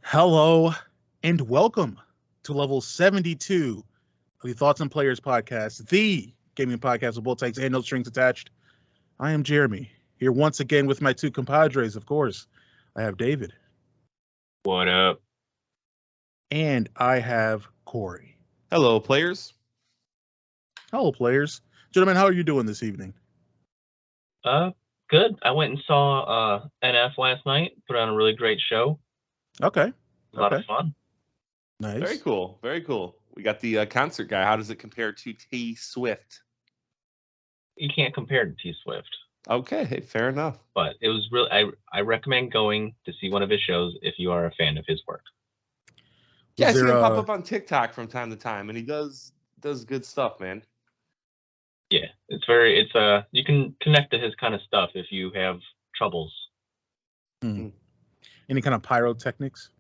Hello and welcome to level 72 of the Thoughts on Players podcast, the gaming podcast with both takes and no strings attached. I am Jeremy, here once again with my two compadres, of course. I have David. What up? And I have Cory. Hello, players. Hello, players. Gentlemen, how are you doing this evening? Good. I went and saw NF last night. Put on a really great show. Okay. A lot of fun. Nice. Very cool. Very cool. We got the concert guy. How does it compare to T Swift? You can't compare to T Swift. Okay, fair enough. But it was really. I recommend going to see one of his shows if you are a fan of his work. Yeah, I see him pop up on TikTok from time to time, and he does good stuff, man. Yeah, you can connect to his kind of stuff if you have troubles. Any kind of pyrotechnics?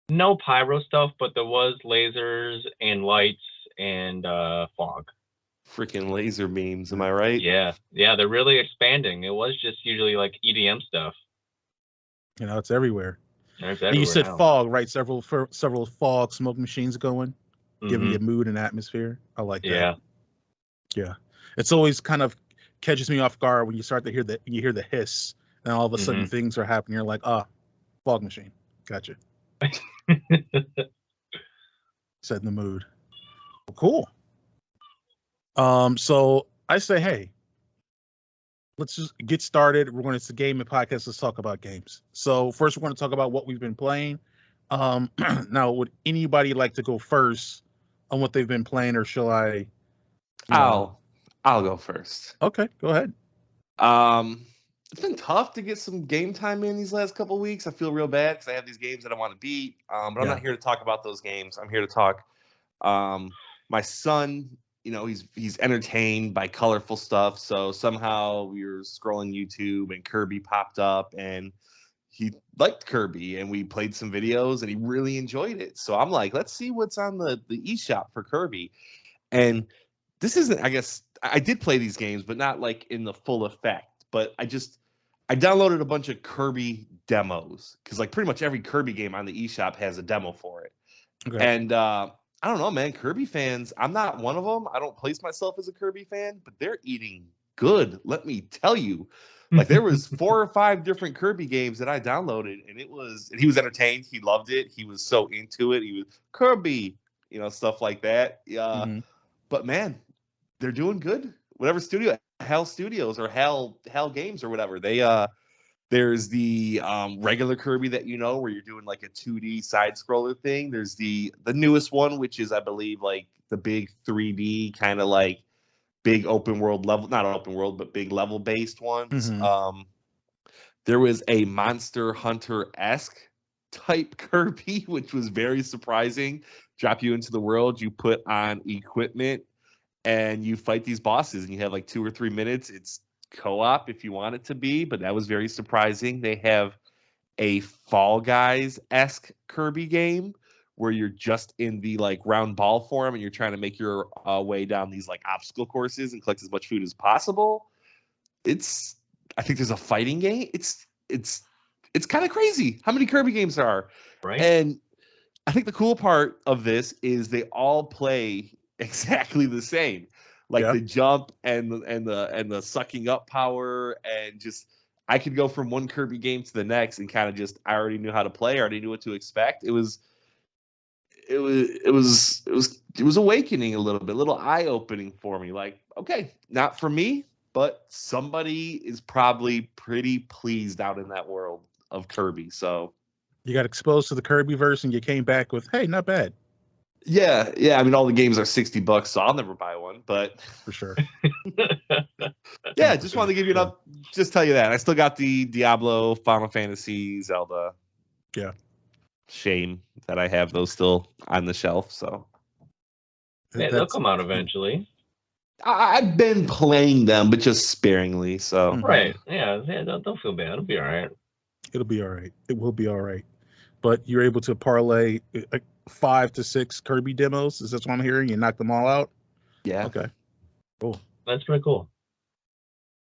No pyro stuff, but there was lasers and lights and fog. Freaking laser beams, am I right? Yeah, they're really expanding. It was just usually like EDM stuff. You know, it's everywhere. It's And you said now. fog, right? Several fog smoke machines going, giving you mood and atmosphere. I like that. Yeah. It's always kind of catches me off guard when you start to hear the hiss, and all of a sudden things are happening. You're like, fog machine. Gotcha. Setting the mood. Well, cool. So I say, hey, let's just get started. It's a gaming podcast. Let's talk about games. So first, we're going to talk about what we've been playing. Now, would anybody like to go first on what they've been playing, or shall I? I'll go first. Okay, go ahead. It's been tough to get some game time in these last couple of weeks. I feel real bad because I have these games that I want to beat. But I'm not here to talk about those games. I'm here to talk. My son, he's entertained by colorful stuff. So somehow we were scrolling YouTube and Kirby popped up, and he liked Kirby, and we played some videos, and he really enjoyed it. So I'm like, let's see what's on the eShop for Kirby. And this isn't, I guess, I did play these games, but not like in the full effect. But I downloaded a bunch of Kirby demos because like pretty much every Kirby game on the eShop has a demo for it. Okay. And I don't know, man, Kirby fans, I'm not one of them. I don't place myself as a Kirby fan, but they're eating good. Let me tell you, like there was 4 or 5 different Kirby games that I downloaded, and he was entertained. He loved it. He was so into it. He was Kirby, stuff like that. But man, they're doing good. Whatever studio, Hell Studios or Hell Games or whatever. There's the regular Kirby that where you're doing like a 2D side scroller thing. There's the newest one, which is I believe like the big 3D kind of like big open world level, not open world, but big level based ones. There was a Monster Hunter-esque type Kirby, which was very surprising. Drop you into the world, you put on equipment, and you fight these bosses, and you have like 2 or 3 minutes. It's co-op if you want it to be, but that was very surprising. They have a Fall Guys-esque Kirby game where you're just in the like round ball form, and you're trying to make your way down these like obstacle courses and collect as much food as possible. I think there's a fighting game. It's kind of crazy how many Kirby games there are. Right. And I think the cool part of this is they all play exactly the same, like the jump and the sucking up power, and just I could go from one Kirby game to the next and kind of just I already knew how to play, I already knew what to expect. It was awakening a little eye opening for me. Like, okay, not for me, but somebody is probably pretty pleased out in that world of Kirby. So you got exposed to the Kirby verse, and you came back with, hey, not bad. Yeah. I mean, all the games are $60, so I'll never buy one. But for sure. Yeah, just wanted to give you just tell you that I still got the Diablo, Final Fantasy, Zelda. Yeah. Shame that I have those still on the shelf. So yeah, they'll come out eventually. I've been playing them, but just sparingly. So right. Yeah. Don't feel bad. It'll be all right. It'll be all right. It will be all right. But you're able to parlay 5 to 6 Kirby demos. Is that what I'm hearing? You knocked them all out? Yeah. Okay. Cool. That's pretty cool.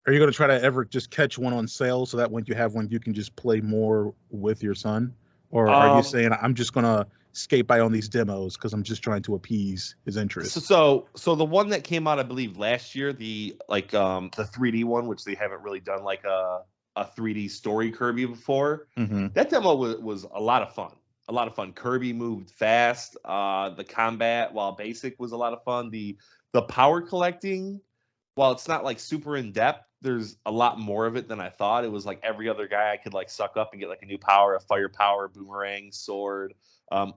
Are you going to try to ever just catch one on sale so that when you have one, you can just play more with your son? Or are you saying I'm just gonna skate by on these demos because I'm just trying to appease his interest? So the one that came out, I believe, last year, the 3D one, which they haven't really done like a 3D story Kirby before. Mm-hmm. That demo was a lot of fun. A lot of fun. Kirby moved fast. The combat, while basic, was a lot of fun. The power collecting, while it's not like super in depth, there's a lot more of it than I thought. It was like every other guy I could like suck up and get like a new power, a fire power, boomerang, sword,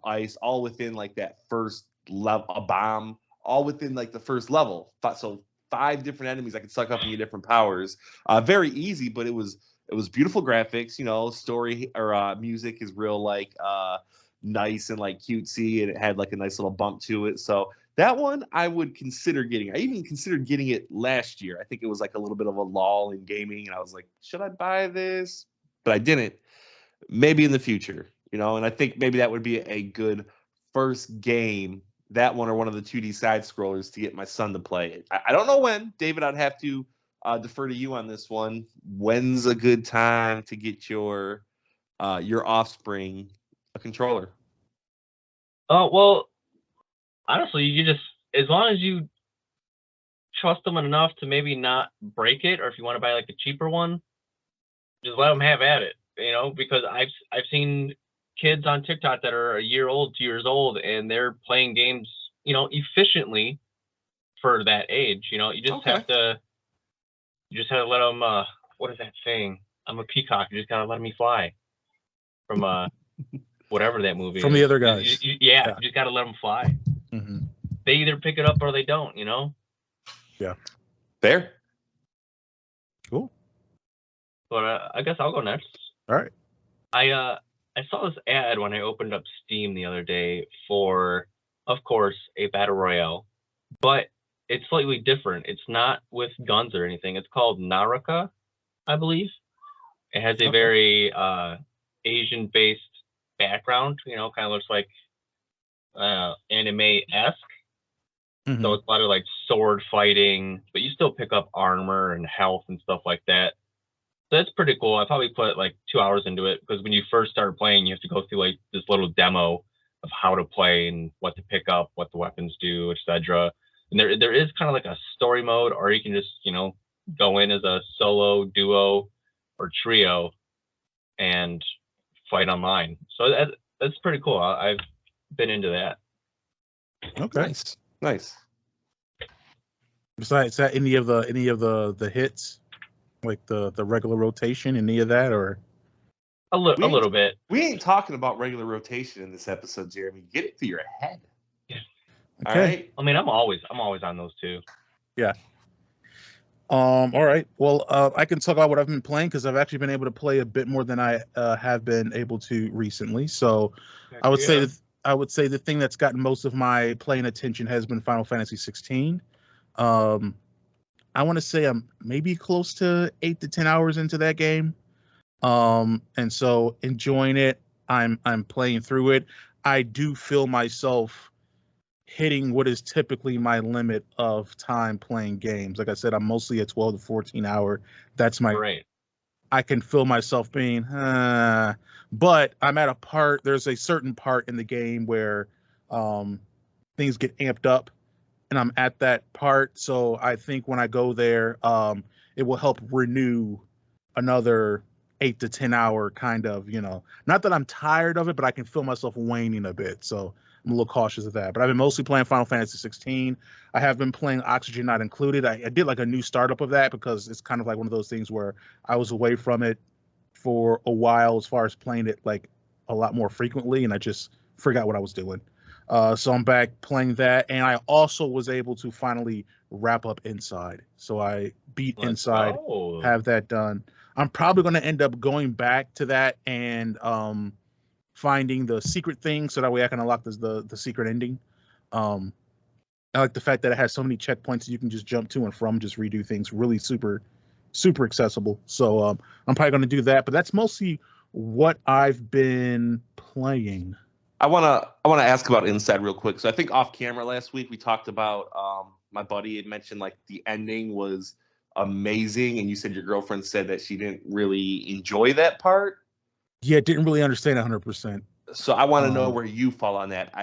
ice, all within like that first level, a bomb, all within like the first level. So 5 different enemies I could suck up and get different powers. Very easy, but it was beautiful graphics. You know, story or music is real like nice and like cutesy, and it had like a nice little bump to it. So that one I would consider getting. I even considered getting it last year. I think it was like a little bit of a lull in gaming, and I was like, should I buy this? But I didn't. Maybe in the future, you know, and I think maybe that would be a good first game, that one or one of the 2D side scrollers, to get my son to play it. I don't know when. David, I'd have to defer to you on this one. When's a good time to get your offspring a controller? Oh, well, honestly, you just, as long as you trust them enough to maybe not break it, or if you want to buy like a cheaper one, just let them have at it, you know, because I've seen kids on TikTok that are a year old, 2 years old, and they're playing games, you know, efficiently for that age. You know, you just have to let them, what is that saying? I'm a peacock. You just gotta let me fly from whatever that movie From is. the other guys. You just gotta let them fly. Mm-hmm. They either pick it up or they don't, you know? Yeah. Fair. Cool. But I guess I'll go next. All right. I saw this ad when I opened up Steam the other day for, of course, a battle royale, but it's slightly different. It's not with guns or anything. It's called Naraka, I believe. It has a very Asian-based background. You know, kind of looks like anime-esque. Mm-hmm. So it's a lot of like sword fighting, but you still pick up armor and health and stuff like that. So that's pretty cool. I probably put like 2 hours into it, because when you first start playing, you have to go through like this little demo of how to play and what to pick up, what the weapons do, etc. And there is kind of like a story mode, or you can just, you know, go in as a solo, duo, or trio and fight online. So that's pretty cool. I've been into that. Okay. Nice. Besides that, any of the hits, like the regular rotation, any of that, or a little bit. We ain't talking about regular rotation in this episode, Jeremy. Get it through your head. Yeah. Okay. All right. I mean, I'm always on those too. Yeah. All right. Well, I can talk about what I've been playing, because I've actually been able to play a bit more than I have been able to recently. So I would say the thing that's gotten most of my playing attention has been Final Fantasy 16. I want to say I'm maybe close to 8 to 10 hours into that game. And so enjoying it. I'm playing through it. I do feel myself hitting what is typically my limit of time playing games. Like I said, I'm mostly a 12 to 14 hour. That's my right. I can feel myself being, but I'm at a part. There's a certain part in the game where things get amped up, and I'm at that part. So I think when I go there, it will help renew another 8 to 10 hour kind of, you know, not that I'm tired of it, but I can feel myself waning a bit. So I'm a little cautious of that. But I've been mostly playing Final Fantasy 16. I have been playing Oxygen Not Included. I did like a new startup of that, because it's kind of like one of those things where I was away from it for a while as far as playing it like a lot more frequently, and I just forgot what I was doing. So I'm back playing that, and I also was able to finally wrap up Inside. So I beat Inside, have that done. I'm probably going to end up going back to that and finding the secret thing, so that way I can unlock the secret ending. I like the fact that it has so many checkpoints that you can just jump to and from, just redo things. Really super accessible. So I'm probably going to do that, but that's mostly what I've been playing. I wanna ask about Inside real quick. So I think off camera last week we talked about my buddy had mentioned like the ending was amazing, and you said your girlfriend said that she didn't really enjoy that part. Yeah, didn't really understand 100%. So I want to know where you fall on that.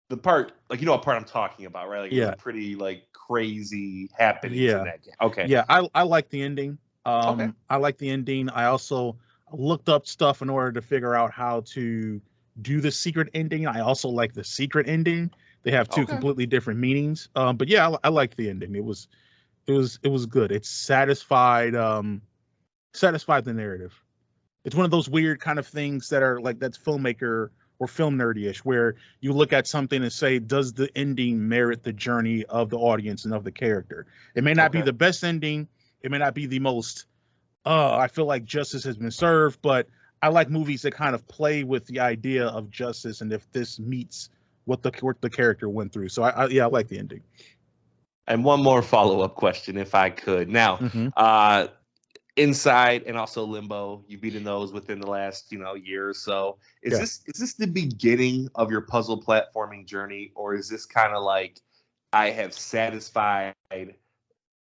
The part, like, you know what part I'm talking about, right? Like, Yeah. really pretty, like, crazy happenings in that game. Okay. Yeah, I like the ending. Okay. I like the ending. I also looked up stuff in order to figure out how to do the secret ending. I also like the secret ending. They have two completely different meanings. But yeah, I like the ending. It was good. It satisfied the narrative. It's one of those weird kind of things that are like that's filmmaker or film nerdy-ish, where you look at something and say, does the ending merit the journey of the audience and of the character? It may not be the best ending. It may not be the most, I feel like justice has been served, but I like movies that kind of play with the idea of justice and if this meets what the character went through. So I like the ending. And one more follow-up question, if I could. Now, Inside and also Limbo, you've beaten those within the last, year or so. Is this the beginning of your puzzle platforming journey, or is this kind of like I have satisfied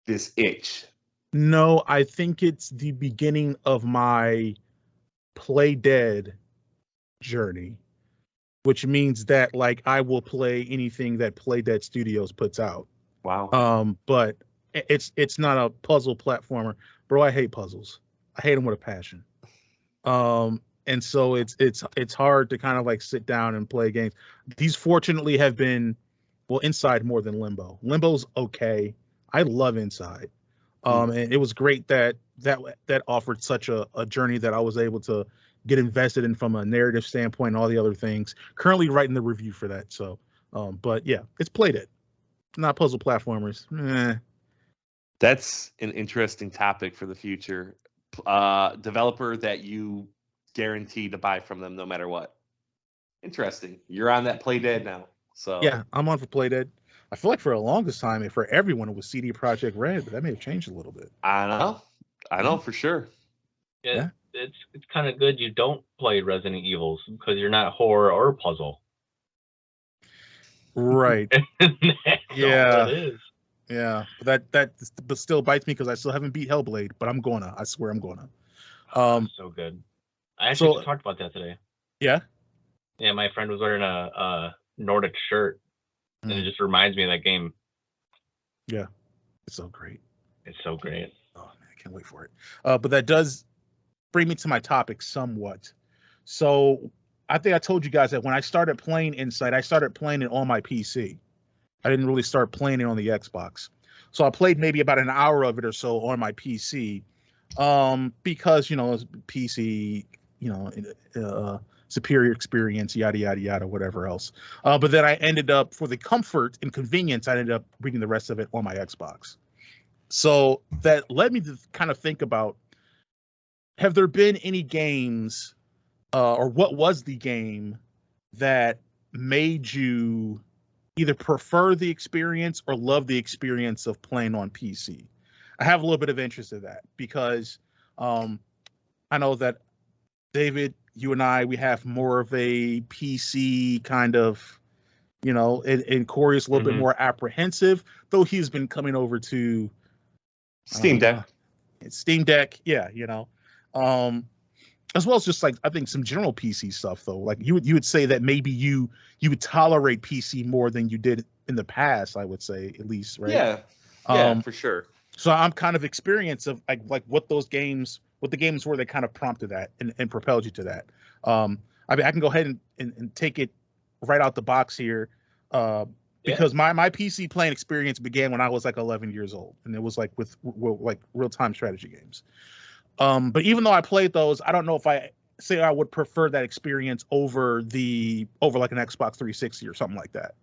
this itch? No, I think it's the beginning of my Play Dead journey, which means that like I will play anything that Play Dead Studios puts out. Wow. But it's not a puzzle platformer, bro. I hate puzzles. I hate them with a passion. And so it's hard to kind of like sit down and play games. These fortunately have been, well, Inside more than Limbo. Limbo's okay. I love Inside. And it was great that offered such a journey that I was able to get invested in from a narrative standpoint and all the other things. Currently writing the review for that. So, but yeah, it's Played It. Not puzzle platformers. That's an interesting topic for the future. Developer that you guarantee to buy from them no matter what. Interesting. You're on that Play Dead now. So yeah, I'm on for Play Dead. I feel like for the longest time, and for everyone, it was CD Projekt Red, but that may have changed a little bit. I know for sure. Yeah, it's kind of good you don't play Resident Evils because you're not horror or puzzle. Right. Yeah. All it is. Yeah, but still bites me because I still haven't beat Hellblade, but I'm gonna. I swear I'm gonna. So good. I actually just talked about that today. Yeah. Yeah, my friend was wearing a Nordic shirt, and it just reminds me of that game. Yeah, it's so great. It's so great. Oh man, I can't wait for it. But that does bring me to my topic somewhat. So I think I told you guys that when I started playing Inside, I started playing it on my PC. I didn't really start playing it on the Xbox. So I played maybe about an hour of it or so on my PC. Because, PC, superior experience, yada, yada, yada, whatever else. But then I ended up, for the comfort and convenience, I ended up bringing the rest of it on my Xbox. So that led me to kind of think about, have there been any games, or what was the game that made you either prefer the experience or love the experience of playing on PC? I have a little bit of interest in that because I know that David, you and I, we have more of a PC kind of, and Cory is a little bit more apprehensive, though he's been coming over to Steam Deck. Steam Deck, yeah, as well as just like I think some general PC stuff though. Like you would say that maybe you would tolerate PC more than you did in the past. I would say at least, right? Yeah, for sure. So I'm kind of experienced of like what the games were that kind of prompted that and propelled you to that. I mean, I can go ahead and take it right out the box here, because my PC playing experience began when I was like 11 years old, and it was like with like real-time strategy games. But even though I played those, I don't know if I say I would prefer that experience over like an Xbox 360 or something like that.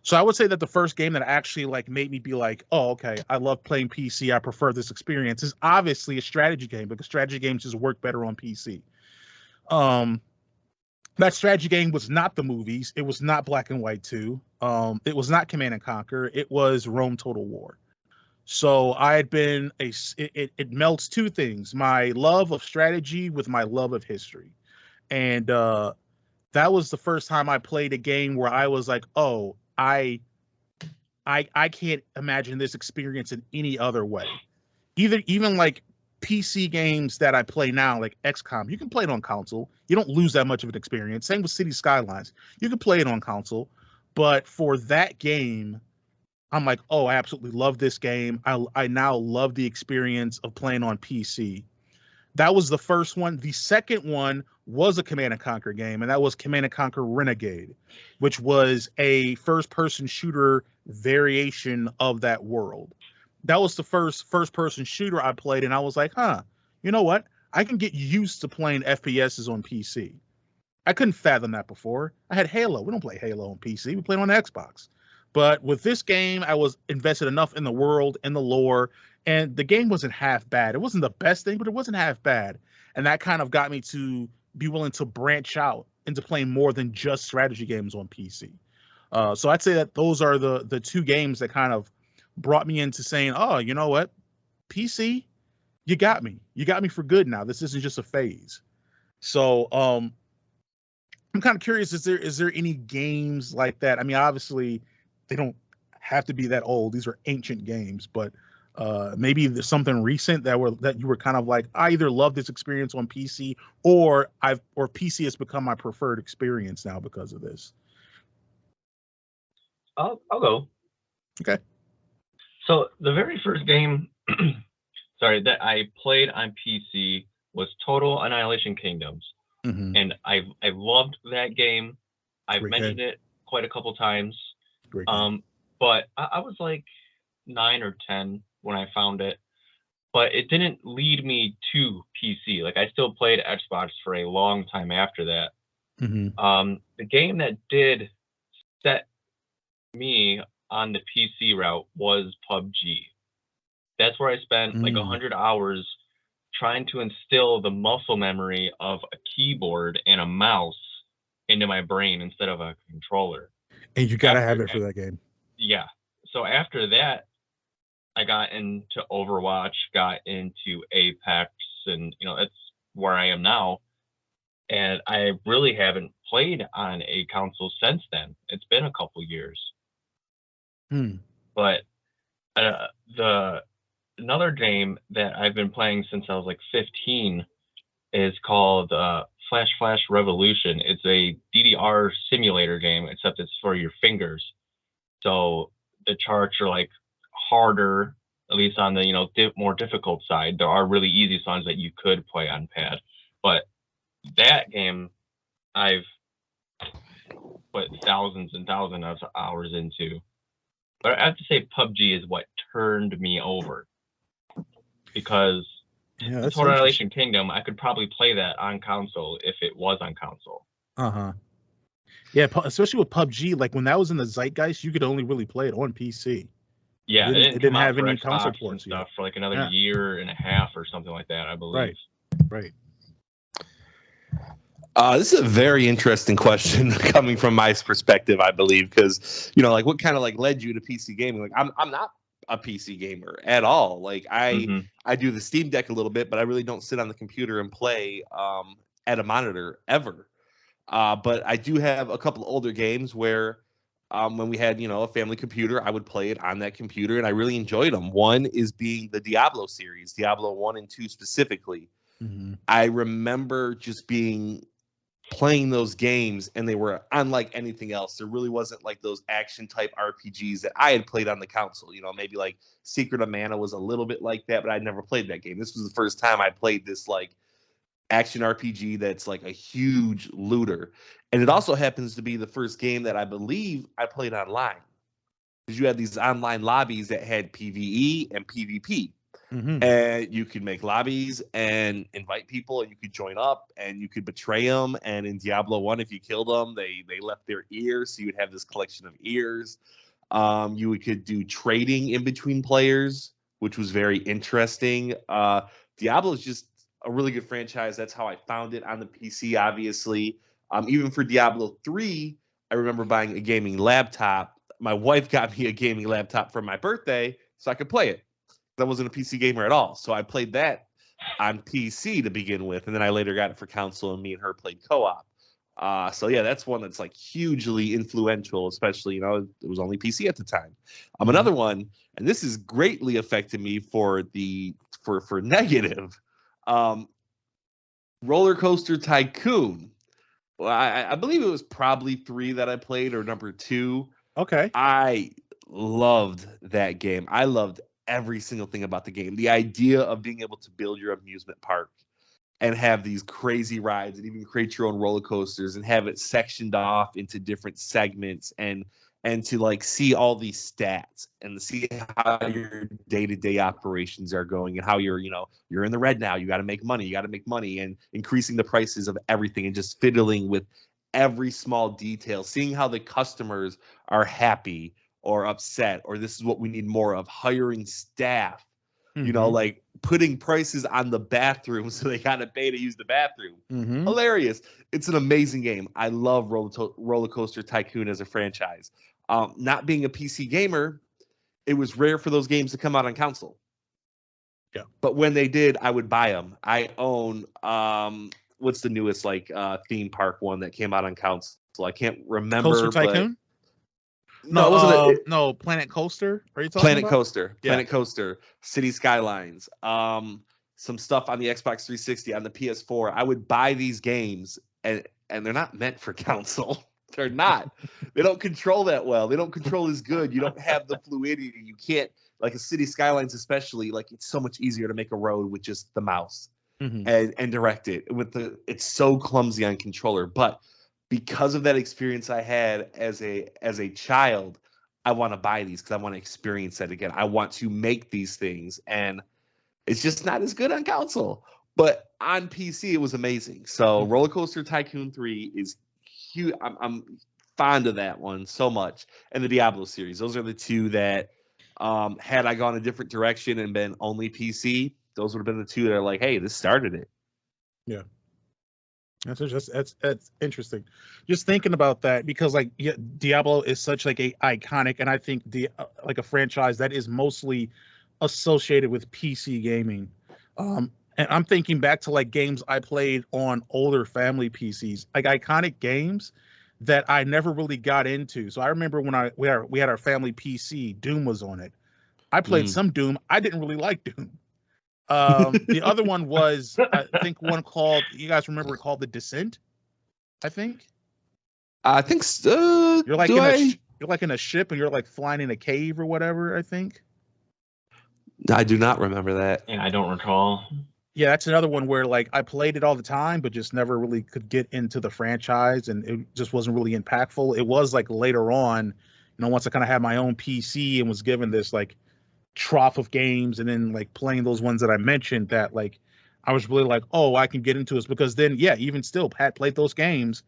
So I would say that the first game that actually like made me be like, oh, okay, I love playing PC, I prefer this experience, is obviously a strategy game, because strategy games just work better on PC. That strategy game was not the movies. It was not Black and White 2. It was not Command and Conquer. It was Rome Total War. So I had been it melts two things: my love of strategy with my love of history. And that was the first time I played a game where I was like, oh, I can't imagine this experience in any other way. Even like PC games that I play now, like XCOM, you can play it on console. You don't lose that much of an experience. Same with City Skylines. You can play it on console. But for that game, I'm like, oh, I absolutely love this game. I now love the experience of playing on PC. That was the first one. The second one was a Command and Conquer game, and that was Command and Conquer Renegade, which was a first-person shooter variation of that world. That was the first-person shooter I played, and I was like, you know what? I can get used to playing FPSs on PC. I couldn't fathom that before. I had Halo. We don't play Halo on PC. We play it on Xbox. But with this game, I was invested enough in the world and the lore, and the game wasn't half bad. It wasn't the best thing, but it wasn't half bad. And that kind of got me to be willing to branch out into playing more than just strategy games on PC. So I'd say that those are the two games that kind of brought me into saying, oh, you know what? PC, you got me. You got me for good now. This isn't just a phase. So I'm kind of curious, is there any games like that? I mean, obviously, they don't have to be that old. These are ancient games, but maybe there's something recent that you were kind of like, I either love this experience on PC or PC has become my preferred experience now because of this. I'll go. Okay. So the very first game, that I played on PC was Total Annihilation Kingdoms, and I loved that game. I've mentioned it quite a couple times. But I was like 9 or 10 when I found it, but it didn't lead me to PC. Like, I still played Xbox for a long time after that. The game that did set me on the PC route was PUBG. That's where I spent like 100 hours trying to instill the muscle memory of a keyboard and a mouse into my brain instead of a controller. And you gotta have it for that game. Yeah. So after that, I got into Overwatch, got into Apex, and that's where I am now. And I really haven't played on a console since then. It's been a couple years. But another game that I've been playing since I was like 15 is called Flash Revolution. It's a DDR simulator game, except it's for your fingers. So the charts are like harder, at least on the more difficult side. There are really easy songs that you could play on pad, but that game I've put thousands and thousands of hours into. But I have to say PUBG is what turned me over, because Total Annihilation Kingdom, I could probably play that on console if it was on console. Yeah, especially with PUBG, like when that was in the zeitgeist, you could only really play it on PC. Yeah, it didn't have any Xbox console ports and stuff for like another year and a half or something like that, I believe. Right. This is a very interesting question coming from my perspective, I believe, because like what kind of like led you to PC gaming? Like I'm not a PC gamer at all. Like I do the Steam Deck a little bit, but I really don't sit on the computer and play at a monitor ever. But I do have a couple of older games where when we had a family computer, I would play it on that computer, and I really enjoyed them. One is being the Diablo series, Diablo 1 and 2 specifically. I remember just playing those games, and they were unlike anything else. There really wasn't like those action type RPGs that I had played on the console. Maybe like Secret of Mana was a little bit like that, but I'd never played that game. This was the first time I played this like action RPG that's like a huge looter. And it also happens to be the first game that I believe I played online, because you had these online lobbies that had PvE and PvP. And you could make lobbies and invite people, and you could join up, and you could betray them. And in Diablo 1, if you killed them, they left their ears, so you would have this collection of ears. You could do trading in between players, which was very interesting. Diablo is just a really good franchise. That's how I found it on the PC, obviously. Even for Diablo 3, I remember buying a gaming laptop. My wife got me a gaming laptop for my birthday so I could play it. I wasn't a PC gamer at all, so I played that on PC to begin with, and then I later got it for console, and me and her played co-op. So yeah, that's one that's like hugely influential, especially it was only PC at the time. Another one, and this has greatly affected me for the for negative. Roller Coaster Tycoon. Well, I believe it was probably 3 that I played, or number 2. Okay. I loved that game. I loved every single thing about the game. The idea of being able to build your amusement park and have these crazy rides and even create your own roller coasters and have it sectioned off into different segments and to like see all these stats and to see how your day-to-day operations are going and how you're in the red now. You got to make money, and increasing the prices of everything and just fiddling with every small detail, seeing how the customers are happy or upset, or this is what we need more of, hiring staff, like putting prices on the bathroom so they got to pay to use the bathroom. Hilarious. It's an amazing game. I love Roller Coaster Tycoon as a franchise. Not being a PC gamer, it was rare for those games to come out on console. Yeah. But when they did, I would buy them. I own what's the newest theme park one that came out on console? I can't remember. Coaster Tycoon? No, it wasn't. No, Planet Coaster. Are you talking Planet about? Coaster, Yeah. Planet Coaster, City Skylines, some stuff on the Xbox 360, on the PS4. I would buy these games, and they're not meant for console. They're not. They don't control that well. They don't control as good. You don't have the fluidity. You can't, like a City Skylines especially, like it's so much easier to make a road with just the mouse and direct it. It's so clumsy on controller. But because of that experience I had as a child, I want to buy these because I want to experience that again. I want to make these things, and it's just not as good on console. But on PC, it was amazing. So Roller Coaster Tycoon 3 is huge. I'm fond of that one so much. And the Diablo series. Those are the 2 that, had I gone a different direction and been only PC, those would have been the 2 that are like, hey, this started it. Yeah. That's interesting. Just thinking about that, because Diablo is such like a iconic, and I think like a franchise that is mostly associated with PC gaming. And I'm thinking back to like games I played on older family PCs, like iconic games that I never really got into. So I remember when we had our family PC, Doom was on it. I played some Doom. I didn't really like Doom. The other one was, I think, one called, you guys remember it, called The Descent, I think. I think so. You're like in a ship and you're like flying in a cave or whatever, I think. I do not remember that. Yeah, I don't recall. Yeah, that's another one where like I played it all the time, but just never really could get into the franchise, and it just wasn't really impactful. It was like later on, once I kind of had my own PC and was given this like trough of games, and then like playing those ones that I mentioned, that like I was really like, oh, I can get into this, because then even still Pat played those games,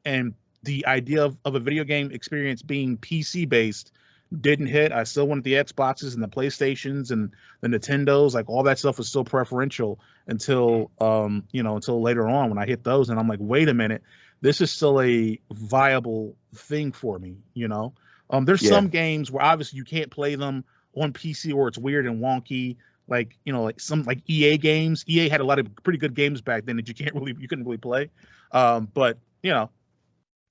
and the idea of a video game experience being PC based didn't hit. I still wanted the Xboxes and the PlayStations and the Nintendos, like all that stuff was still preferential until until later on when I hit those, and I'm like, wait a minute, this is still a viable thing for me. There's some games where obviously you can't play them on PC, or it's weird and wonky, like like some like EA games. EA had a lot of pretty good games back then that you couldn't really play. But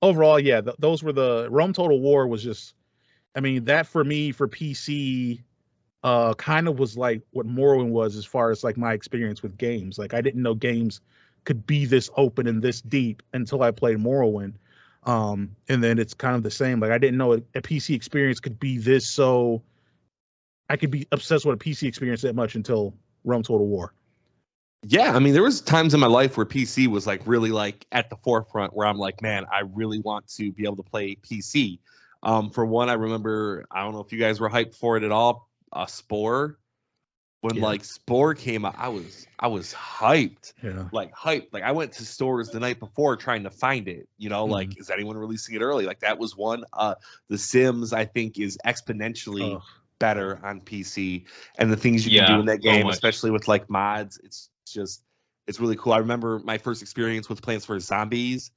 overall, those were the Rome Total War was just, I mean, that for me for PC kind of was like what Morrowind was as far as like my experience with games. Like I didn't know games could be this open and this deep until I played Morrowind. And then it's kind of the same. Like I didn't know a PC experience could be this, so I could be obsessed with a PC experience that much until Rome Total War. Yeah, I mean, there was times in my life where PC was like really like at the forefront, where I'm like, man, I really want to be able to play PC. For one, I remember, I don't know if you guys were hyped for it at all, Spore. When like Spore came out, I was hyped. Yeah. Like hyped. Like I went to stores the night before trying to find it. Like, is anyone releasing it early? Like that was one. The Sims, I think, is exponentially better on PC, and the things you can do in that game, especially with like mods, it's really cool. I remember my first experience with Plants vs Zombies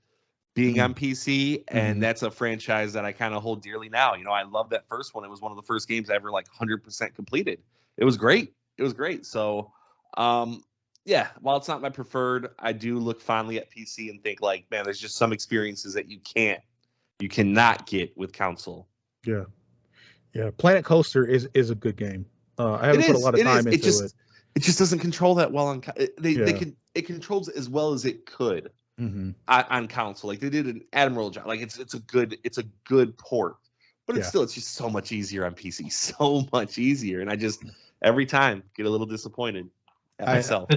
being on PC, and that's a franchise that I kind of hold dearly now. I love that first one. It was one of the first games I ever like 100% completed. It was great. So, while it's not my preferred, I do look fondly at PC and think like, man, there's just some experiences that you cannot get with console. Yeah. Planet Coaster is a good game. I haven't put a lot of time into it. It just doesn't control that well on. It controls as well as it could on console. Like they did an admirable job. Like it's a good port, but it's just so much easier on PC. So much easier, and I just every time get a little disappointed at myself.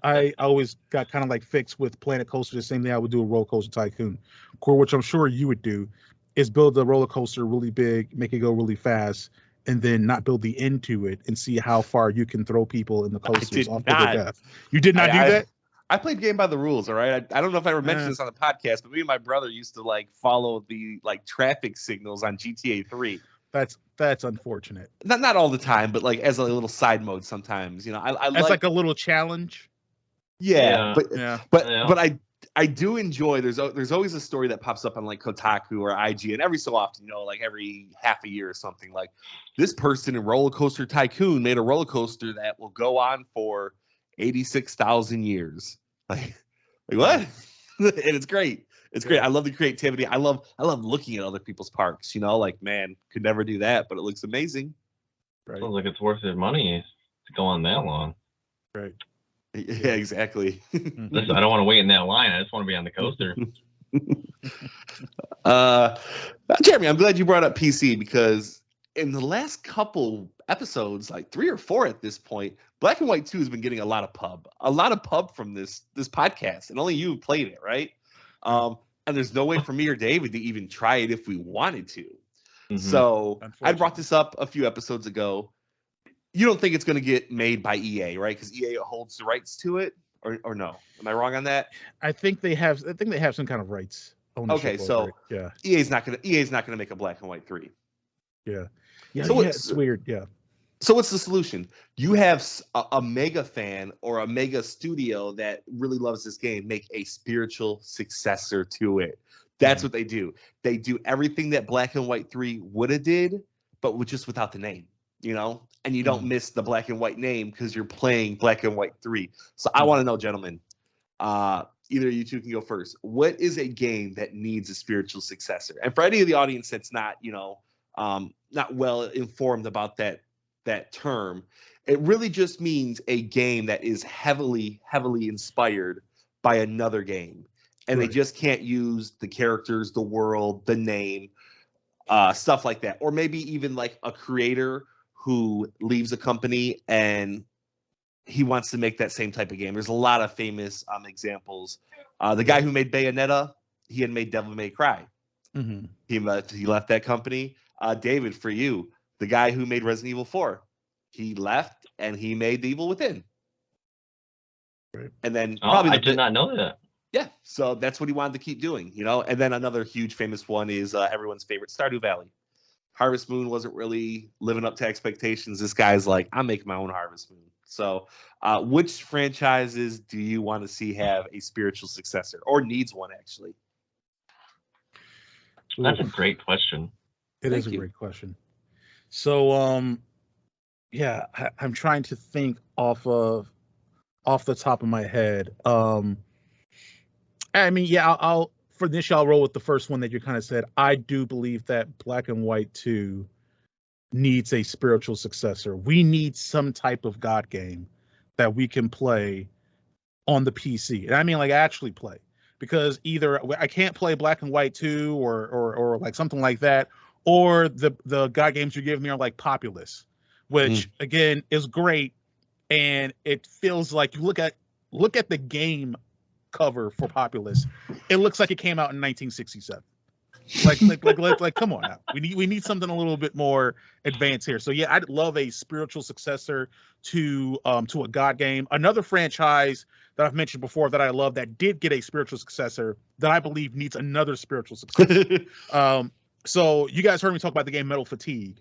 I always got kind of like fixed with Planet Coaster. The same thing I would do with Roller Coaster Tycoon, which I'm sure you would do, is build the roller coaster really big, make it go really fast, and then not build the end to it and see how far you can throw people in the coasters off to their death. You did not do that? I played game by the rules, all right? I don't know if I ever mentioned this on the podcast, but me and my brother used to like follow the like traffic signals on GTA 3. That's unfortunate. Not all the time, but like as a little side mode sometimes. You know, I like a little challenge. But I do enjoy. There's always a story that pops up on like Kotaku or IG, and every so often, you know, like every half a year or something, like this person in Roller Coaster Tycoon made a roller coaster that will go on for 86,000 years. Like what? And it's great. It's great. I love the creativity. I love looking at other people's parks. You know, like man, could never do that, but it looks amazing. Right. Sounds like it's worth their money to go on that long. Right. Yeah, exactly. Listen, I don't want to wait in that line. I just want to be on the coaster. Jeremy, I'm glad you brought up PC because in the last couple episodes, like 3 or 4 at this point, Black and White 2 has been getting a lot of pub from this podcast, and only you played it, right? And there's no way for me or David to even try it if we wanted to. So I brought this up a few episodes ago. You don't think it's going to get made by EA, right? Because EA holds the rights to it, or no? Am I wrong on that? I think they have some kind of rights. Okay, so yeah, EA's not gonna make a Black and White 3. Yeah, so it's weird. Yeah. So what's the solution? You have a mega fan or a mega studio that really loves this game make a spiritual successor to it. That's what they do. They do everything that Black and White 3 would have did, but without the name, you know? And you don't miss the Black and White name because you're playing Black and White 3. So I want to know, gentlemen, either of you two can go first. What is a game that needs a spiritual successor? And for any of the audience that's not, you know, not well informed about that term, it really just means a game that is heavily inspired by another game. And they just can't use the characters, the world, the name, stuff like that. Or maybe even like a creator who leaves a company and he wants to make that same type of game. There's a lot of famous examples. The guy who made Bayonetta, he had made Devil May Cry. He left that company. David, for you, the guy who made Resident Evil 4, he left and he made The Evil Within. Right. And then I did not know that. Yeah, so that's what he wanted to keep doing, you know. And then another huge famous one is everyone's favorite, Stardew Valley. Harvest Moon wasn't really living up to expectations. This guy's like, I'm making my own Harvest Moon. So which franchises do you want to see have a spiritual successor or needs one, actually? That's a great question. It is a great question. So, I'm trying to think off the top of my head. I mean, I'll for this, I'll roll with the first one that you kind of said. I do believe that Black and White 2 needs a spiritual successor. We need some type of God game that we can play on the PC. And I mean, like actually play, because either I can't play Black and White 2 or like something like that, or the God games you give me are like Populous, which again is great. And it feels like you look at the game cover for Populous, it looks like it came out in 1967. Like come on now. We need something a little bit more advanced here. So yeah, I'd love a spiritual successor to a God game. Another franchise that I've mentioned before that I love that did get a spiritual successor that I believe needs another spiritual successor. So you guys heard me talk about the game Metal Fatigue.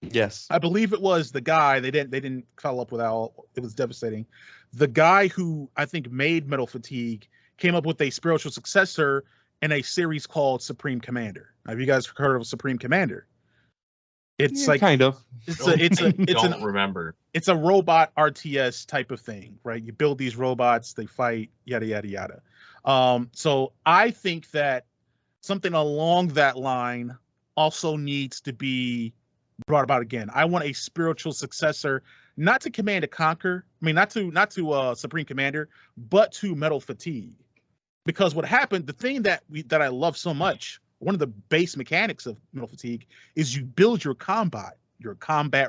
Yes. I believe it was the guy, they didn't follow up with Al. It was devastating. The guy who I think made Metal Fatigue came up with a spiritual successor in a series called Supreme Commander. Have you guys heard of Supreme Commander? It's like kind of. Remember. It's a robot RTS type of thing, right? You build these robots, they fight, yada yada yada. So I think that something along that line also needs to be brought about again. I want a spiritual successor not to Command and Conquer. I mean, not to Supreme Commander, but to Metal Fatigue. Because what happened, the thing that I love so much, one of the base mechanics of Metal Fatigue is you build your combat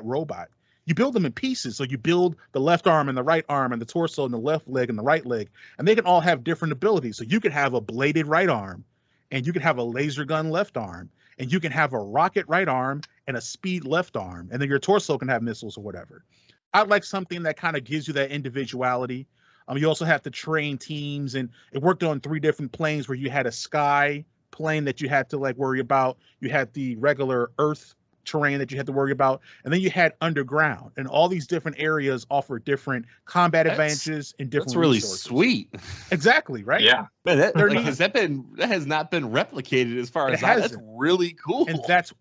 robot. You build them in pieces. So you build the left arm and the right arm and the torso and the left leg and the right leg, and they can all have different abilities. So you could have a bladed right arm, and you could have a laser gun left arm, and you can have a rocket right arm and a speed left arm, and then your torso can have missiles or whatever. I'd like something that kind of gives you that individuality. You also have to train teams, and it worked on 3 different planes where you had a sky plane that you had to like worry about. You had the regular Earth terrain that you had to worry about, and then you had underground, and all these different areas offer different combat advantages and different. That's really resources. Sweet. Exactly, right? Yeah. Man, that has not been replicated as far as that's really cool.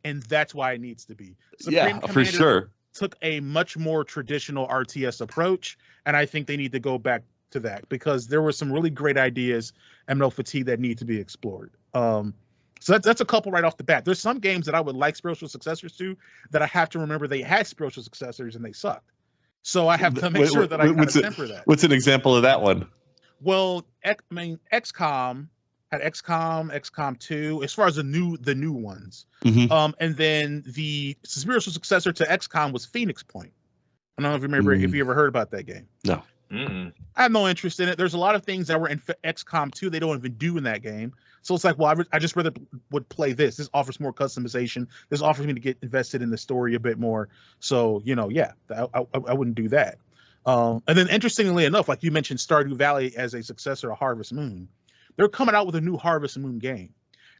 And that's why it needs to be. Supreme Commander for sure. Took a much more traditional RTS approach, and I think they need to go back to that because there were some really great ideas and Metal Fatigue that need to be explored. So that's a couple right off the bat. There's some games that I would like spiritual successors to that I have to remember they had spiritual successors and they sucked. So I have to make sure that I kind of temper that. What's an example of that one? Well, XCOM had XCOM 2, as far as the new ones. Mm-hmm. And then the spiritual successor to XCOM was Phoenix Point. I don't know if you remember if you ever heard about that game. No. Mm-mm. I have no interest in it. There's a lot of things that were in XCOM 2 they don't even do in that game. So it's like, well, I just rather would play this. This offers more customization. This offers me to get invested in the story a bit more. So, yeah, I wouldn't do that. And then interestingly enough, like you mentioned Stardew Valley as a successor to Harvest Moon, they're coming out with a new Harvest Moon game.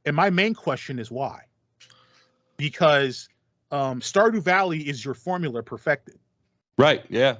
And my main question is why? Because Stardew Valley is your formula perfected. Right, yeah.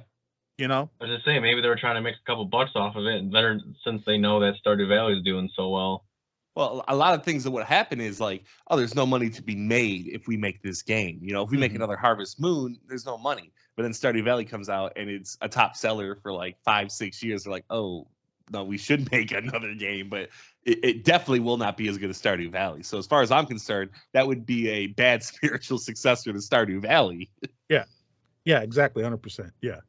I was just saying, maybe they were trying to make a couple bucks off of it, and better since they know that Stardew Valley is doing so well. Well, a lot of things that would happen is like, oh, there's no money to be made if we make this game. If we make another Harvest Moon, there's no money. But then Stardew Valley comes out and it's a top seller for like 5-6 years. They're like, oh, no, we should make another game, but it definitely will not be as good as Stardew Valley. So as far as I'm concerned, that would be a bad spiritual successor to Stardew Valley. Yeah, exactly, 100%. Yeah.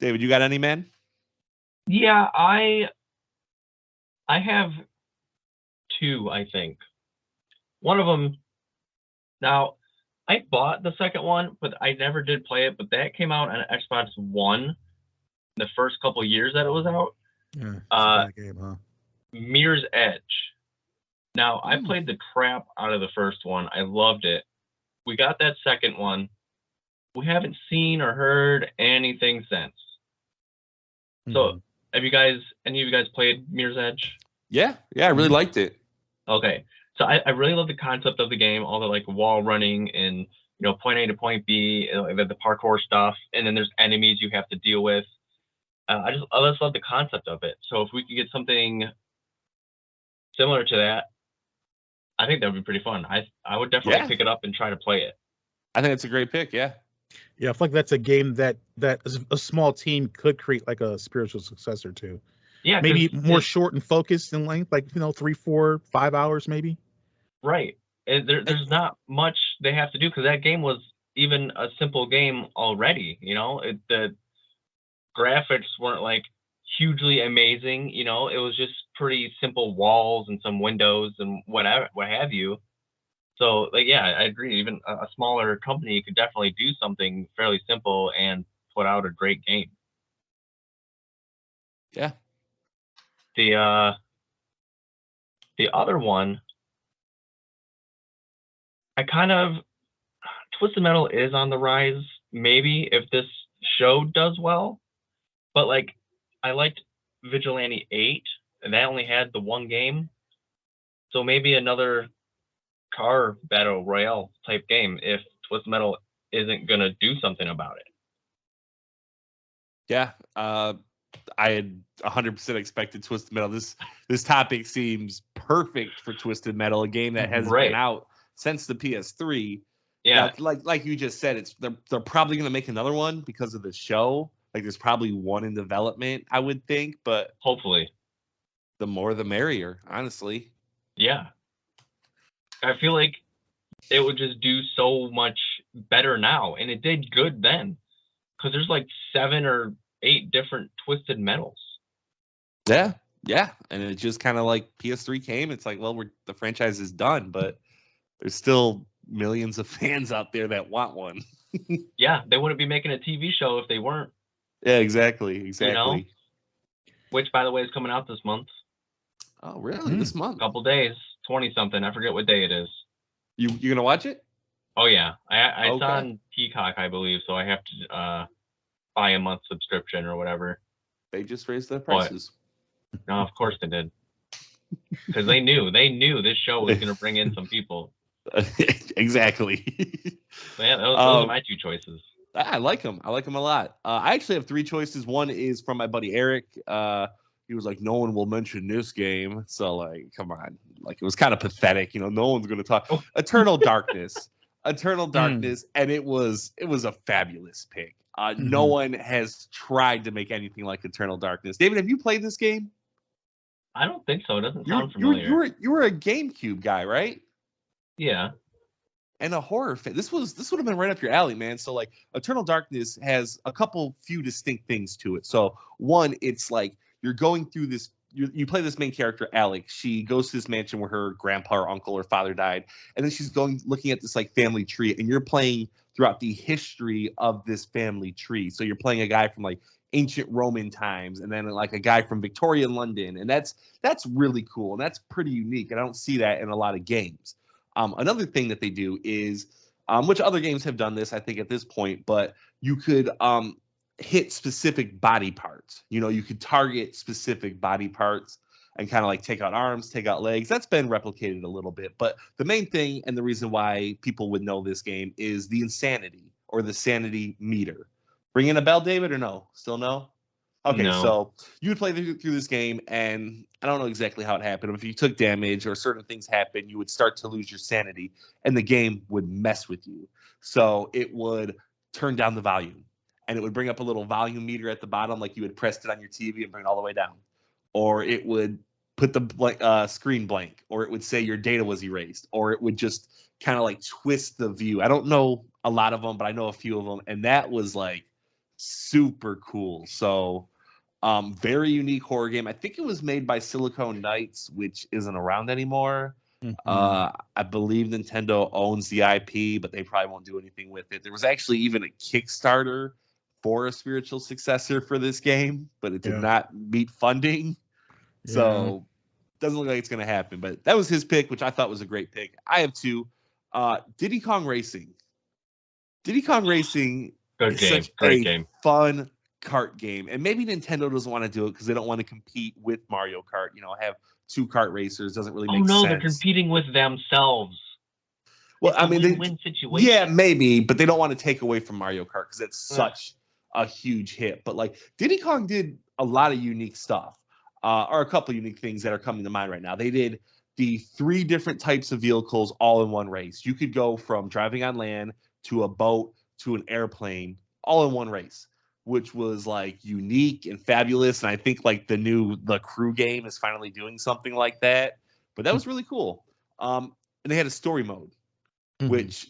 David, you got any, man? Yeah, I have 2, I think. One of them, now, I bought the second one, but I never did play it, but that came out on Xbox One the first couple of years that it was out. Yeah, it's a bad game, huh? Mirror's Edge. Now, I played the crap out of the first one. I loved it. We got that second one. We haven't seen or heard anything since. So, have any of you guys played Mirror's Edge? Yeah, I really liked it. Okay, so I really love the concept of the game, all the like wall running and point A to point B, the parkour stuff, and then there's enemies you have to deal with. I just love the concept of it. So if we could get something similar to that, I think that would be pretty fun. I would definitely pick it up and try to play it. I think it's a great pick. Yeah. Yeah, I feel like that's a game that a small team could create like a spiritual successor to. Yeah, maybe more short and focused in length, like 3, 4, 5 hours, maybe. Right, and there's not much they have to do because that game was even a simple game already. The graphics weren't like hugely amazing. It was just pretty simple walls and some windows and what have you. So, I agree. Even a smaller company could definitely do something fairly simple and put out a great game. Yeah. The other one, Twisted Metal is on the rise, maybe, if this show does well. But, I liked Vigilante 8, and that only had the one game. So maybe another car battle royale type game if Twisted Metal isn't gonna do something about it. Yeah, I had 100% expected Twisted Metal. This topic seems perfect for Twisted Metal, a game that has been out since the PS3. Yeah, now, like you just said, they're probably gonna make another one because of the show. There's probably one in development, I would think, but hopefully, the more the merrier, honestly. Yeah. I feel like it would just do so much better now, and it did good then. because there's like 7 or 8 different Twisted Metals. Yeah, and it just kind of like PS3 came. It's like, well, the franchise is done, but there's still millions of fans out there that want one. Yeah, they wouldn't be making a TV show if they weren't. Yeah, exactly. You know? Which, by the way, is coming out this month. Oh, really? This month? A couple days, 20-something. I forget what day it is. You gonna watch it? Oh yeah, it's on Peacock, I believe. So I have to buy a month subscription or whatever. They just raised their prices. No, of course they did. Because they knew this show was going to bring in some people. Exactly. Man, those are my 2 choices. I like them. I like them a lot. I actually have 3 choices. One is from my buddy Eric. He was like, no one will mention this game. So, like, come on. Like, it was kind of pathetic. You know, no one's going to talk. Oh. Eternal Darkness. Eternal Darkness. And it was a fabulous pick. No one has tried to make anything like Eternal Darkness. David, have you played this game? I don't think so. It doesn't sound familiar. You were a GameCube guy, right? Yeah. And a horror fan. This would have been right up your alley, man. So like Eternal Darkness has a few distinct things to it. So one, it's like you're going through this. You play this main character, Alex. She goes to this mansion where her grandpa or uncle or father died, and then she's looking at this like family tree, and you're playing throughout the history of this family tree. So you're playing a guy from like ancient Roman times, and then like a guy from Victorian London, and that's really cool, and that's pretty unique, and I don't see that in a lot of games. Another thing that they do is, which other games have done this, I think at this point, but you could hit specific body parts. You know, you could target specific body parts and kind of like take out arms, take out legs. That's been replicated a little bit, but the main thing and the reason why people would know this game is the insanity or the sanity meter. Ringing a bell, David, or no? Still no? Okay, no. So you would play through this game, and I don't know exactly how it happened, but if you took damage or certain things happened, you would start to lose your sanity, and the game would mess with you. So it would turn down the volume, and it would bring up a little volume meter at the bottom, like you had pressed it on your TV and bring it all the way down. Or it would put the screen blank, or it would say your data was erased, or it would just kind of like twist the view. I don't know a lot of them, but I know a few of them, and that was like super cool. So very unique horror game. I think it was made by Silicon Knights, which isn't around anymore. I believe Nintendo owns the IP, but they probably won't do anything with it. There was actually even a Kickstarter for a spiritual successor for this game, but it did not meet funding. So doesn't look like it's going to happen. But that was his pick, which I thought was a great pick. I have 2. Diddy Kong Racing. Diddy Kong Racing is such a fun kart game, and maybe Nintendo doesn't want to do it because they don't want to compete with Mario Kart. You know, have 2 kart racers doesn't really make sense. Oh no, they're competing with themselves. Well, it's win-win situation. Yeah, maybe, but they don't want to take away from Mario Kart because it's such a huge hit. But like Diddy Kong did a lot of unique stuff, or a couple of unique things that are coming to mind right now. They did the 3 different types of vehicles all in one race. You could go from driving on land to a boat to an airplane all in one race, which was like unique and fabulous. And I think like the crew game is finally doing something like that. But that was really cool. And they had a story mode, which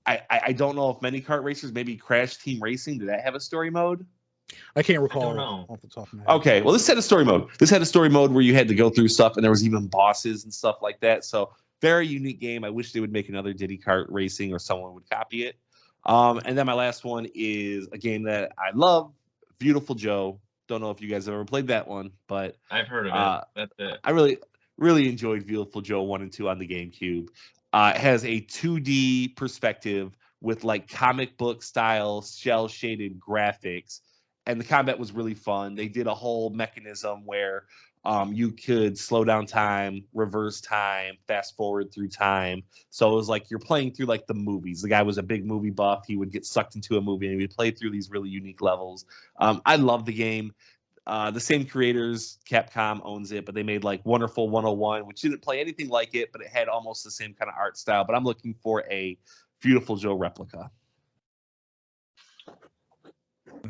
I don't know if many kart racers, maybe Crash Team Racing, did that have a story mode? I can't recall. I don't know. Off the top of my head. Okay, well, this had a story mode. This had a story mode where you had to go through stuff, and there was even bosses and stuff like that. So very unique game. I wish they would make another Diddy Kart Racing or someone would copy it. And then my last one is a game that I love, Beautiful Joe. Don't know if you guys have ever played that one, but I've heard of it. That's it. I really enjoyed Beautiful Joe 1 and 2 on the GameCube. It has a 2D perspective with like comic book style shell shaded graphics, and the combat was really fun. They did a whole mechanism where you could slow down time, reverse time, fast forward through time. So it was like you're playing through like the movies. The guy was a big movie buff. He would get sucked into a movie and he would play through these really unique levels. I love the game. The same creators, Capcom owns it, but they made like Wonderful 101, which didn't play anything like it, but it had almost the same kind of art style. But I'm looking for a Beautiful Joe replica.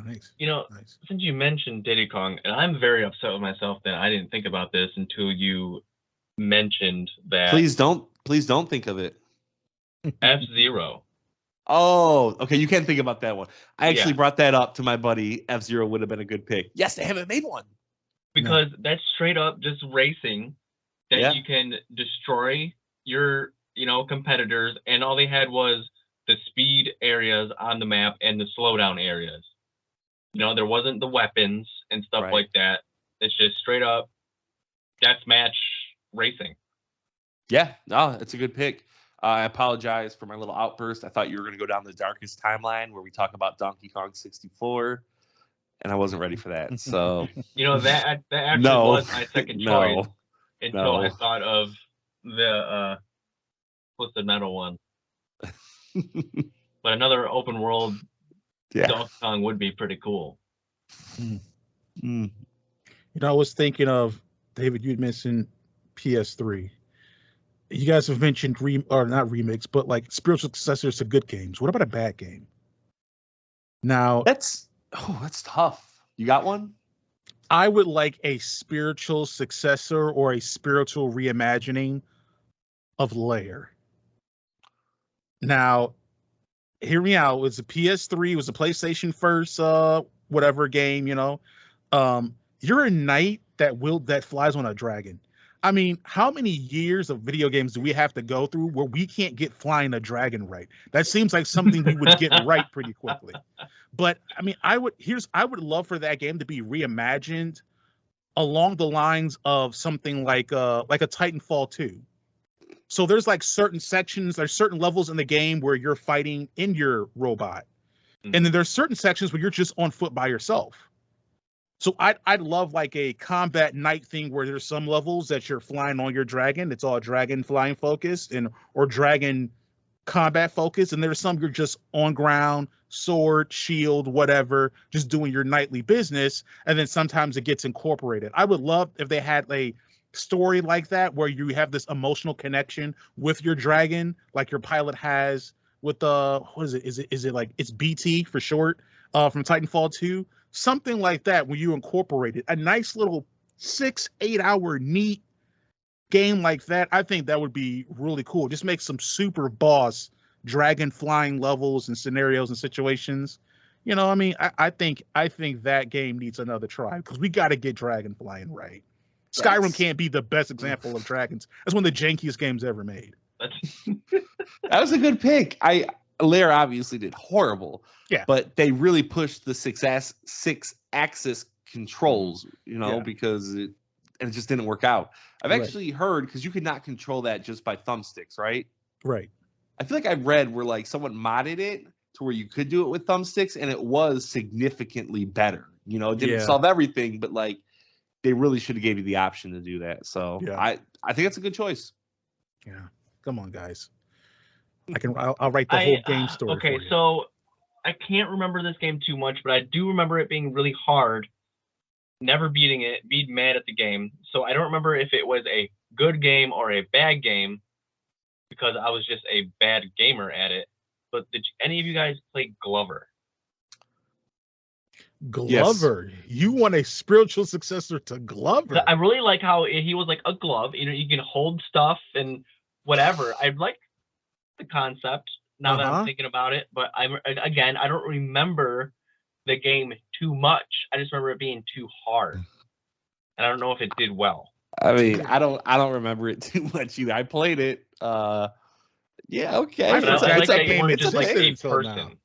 Nice. You know, since you mentioned Diddy Kong, and I'm very upset with myself that I didn't think about this until you mentioned that. Please don't think of it. F-Zero. Oh, okay. You can't think about that one. I actually Yeah. brought that up to my buddy. F-Zero would have been a good pick. Yes, they haven't made one. Because that's straight up just racing that Yeah. you can destroy your, competitors, and all they had was the speed areas on the map and the slowdown areas. There wasn't the weapons and stuff Right. like that. It's just straight up deathmatch racing. Yeah, no, it's a good pick. I apologize for my little outburst. I thought you were going to go down the darkest timeline where we talk about Donkey Kong 64, and I wasn't ready for that. So that actually No. was my second choice until No. I thought of the what's the metal one. But another open world Donkey Kong would be pretty cool. I was thinking of, David, you mentioned PS3. You guys have mentioned not remix, but like spiritual successors to good games. What about a bad game? Now that's tough. You got one? I would like a spiritual successor or a spiritual reimagining of Lair. Now, hear me out. It was a PS3, it was a PlayStation first whatever game, you're a knight that flies on a dragon. I mean, how many years of video games do we have to go through where we can't get flying a dragon right? That seems like something we would get right pretty quickly. But I mean, I would love for that game to be reimagined along the lines of something like a Titanfall 2. So there's like certain sections, there's certain levels in the game where you're fighting in your robot. And then there's certain sections where you're just on foot by yourself. So I'd love like a combat night thing where there's some levels that you're flying on your dragon. It's all dragon flying focused or dragon combat focused. And there's some you're just on ground, sword, shield, whatever, just doing your nightly business. And then sometimes it gets incorporated. I would love if they had a story like that where you have this emotional connection with your dragon, like your pilot has with what is it? Is it like it's BT for short from Titanfall 2? Something like that when you incorporate it. A nice little 6-8 hour neat game like that. I think that would be really cool. Just make some super boss dragon flying levels and scenarios and situations. I mean, I think that game needs another try because we got to get dragon flying right. Skyrim can't be the best example of dragons. That's one of the jankiest games ever made. That was a good pick. Lair obviously did horrible. Yeah. But they really pushed the six-axis controls, because it just didn't work out. I've actually heard, because you could not control that just by thumbsticks, right? Right. I feel like I read where like someone modded it to where you could do it with thumbsticks, and it was significantly better. It didn't solve everything, but like they really should have gave you the option to do that. So I think that's a good choice. Yeah. Come on, guys. I'll write the whole game story. Okay, for you. So I can't remember this game too much, but I do remember it being really hard. Never beating it, being mad at the game. So I don't remember if it was a good game or a bad game because I was just a bad gamer at it. But did any of you guys play Glover? Glover, yes. You want a spiritual successor to Glover? I really like how he was like a glove. You can hold stuff and whatever. I like the concept now that I'm thinking about it, but I don't remember the game too much. I just remember it being too hard, and I don't know if it did well. I mean, I don't remember it too much either. I played it. Yeah, okay. It's a game. It's just like a person.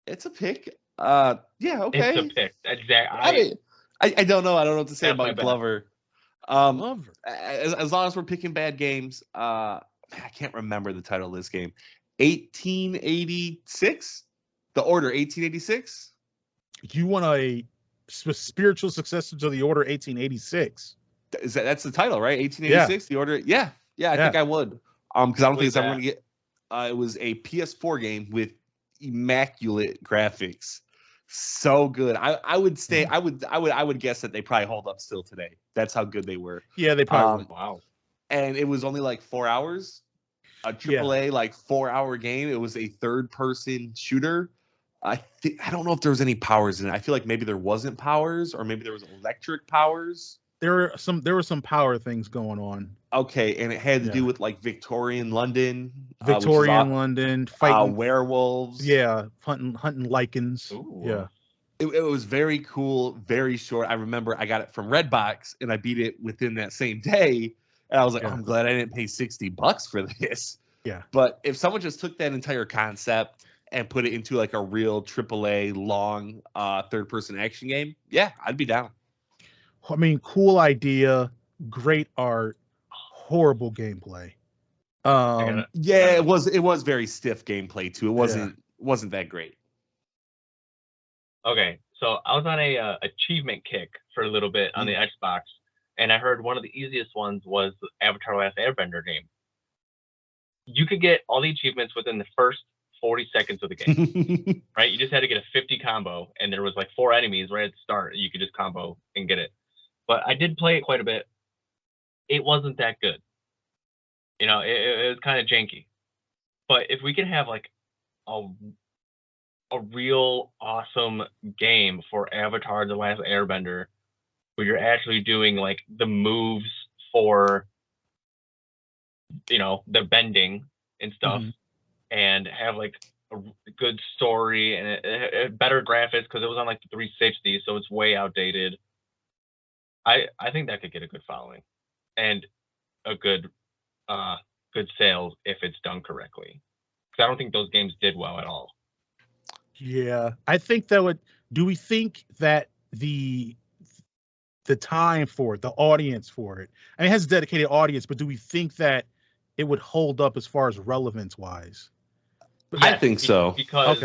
It's a pick. Yeah, okay. It's a pick. Exactly. I don't know. I don't know what to say about Glover. Glover. As long as we're picking bad games, I can't remember the title of this game. 1886? The Order 1886? You want a spiritual successor to the Order 1886? That's the title, right? 1886, The Order. Yeah, I think I would. Because I don't think it's ever going to get. It was a PS4 game with immaculate graphics, so good. I would say I would guess that they probably hold up still today. That's how good they were. Yeah, they probably would. Wow. And it was only like 4 hours. A AAA like 4-hour game. It was a third-person shooter. I don't know if there was any powers in it. I feel like maybe there wasn't powers, or maybe there was electric powers. There were some power things going on. Okay, and it had to do with like Victorian London. Victorian London, fighting werewolves. Yeah, hunting lichens. Ooh. Yeah. It was very cool, very short. I remember I got it from Redbox and I beat it within that same day. And I was like, Yeah. oh, I'm glad I didn't pay $60 for this. Yeah. But if someone just took that entire concept and put it into like a real AAA long third-person action game, yeah, I'd be down. I mean, cool idea, great art, horrible gameplay. Yeah, it was very stiff gameplay too. It wasn't that great. Okay, so I was on a achievement kick for a little bit on the Xbox, and I heard one of the easiest ones was the Avatar: Last Airbender game. You could get all the achievements within the first 40 seconds of the game, right? You just had to get a 50 combo, and there was like 4 enemies right at the start. You could just combo and get it. But I did play it quite a bit. It wasn't that good. You know, it was kind of janky. But if we could have like a real awesome game for Avatar: The Last Airbender, where you're actually doing like the moves for, you know, the bending and stuff, and have like a good story and better graphics, because it was on like the 360, so it's way outdated. I think that could get a good following and a good sales if it's done correctly, because I don't think those games did well at all. Yeah, I think that would. Do we think that the time for it, the audience for it, I mean, it has a dedicated audience, but do we think that it would hold up as far as relevance wise? Yes, I think so. Because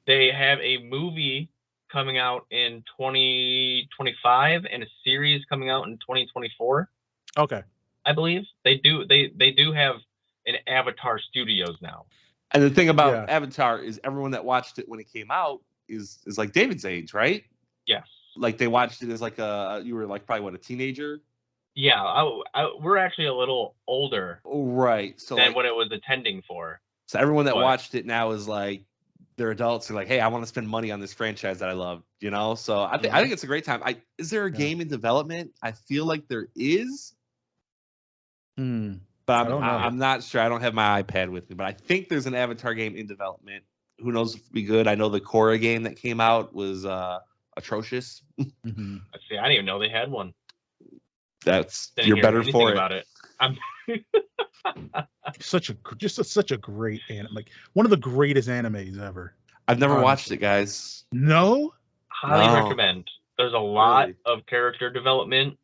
they have a movie coming out in 2025 and a series coming out in 2024. Okay. I believe they do have an Avatar Studios now. And the thing about Avatar is everyone that watched it when it came out is like David's age, right? Yes. Like they watched it as like you were like probably a teenager? Yeah, we're actually a little older. Right. So than what it was intending for. So everyone that watched it now is like, they're adults. They're like, hey, I want to spend money on this franchise that I love, you know? So I think it's a great time. Is there a game in development? I feel like there is. But I'm not sure. I don't have my iPad with me, but I think there's an Avatar game in development. Who knows if it'll be good? I know the Cory game that came out was atrocious. See, I didn't even know they had one. You're better for it. About it. Such a great anime, like one of the greatest animes ever. I've never watched it, guys. No? Highly recommend. There's a lot of character development.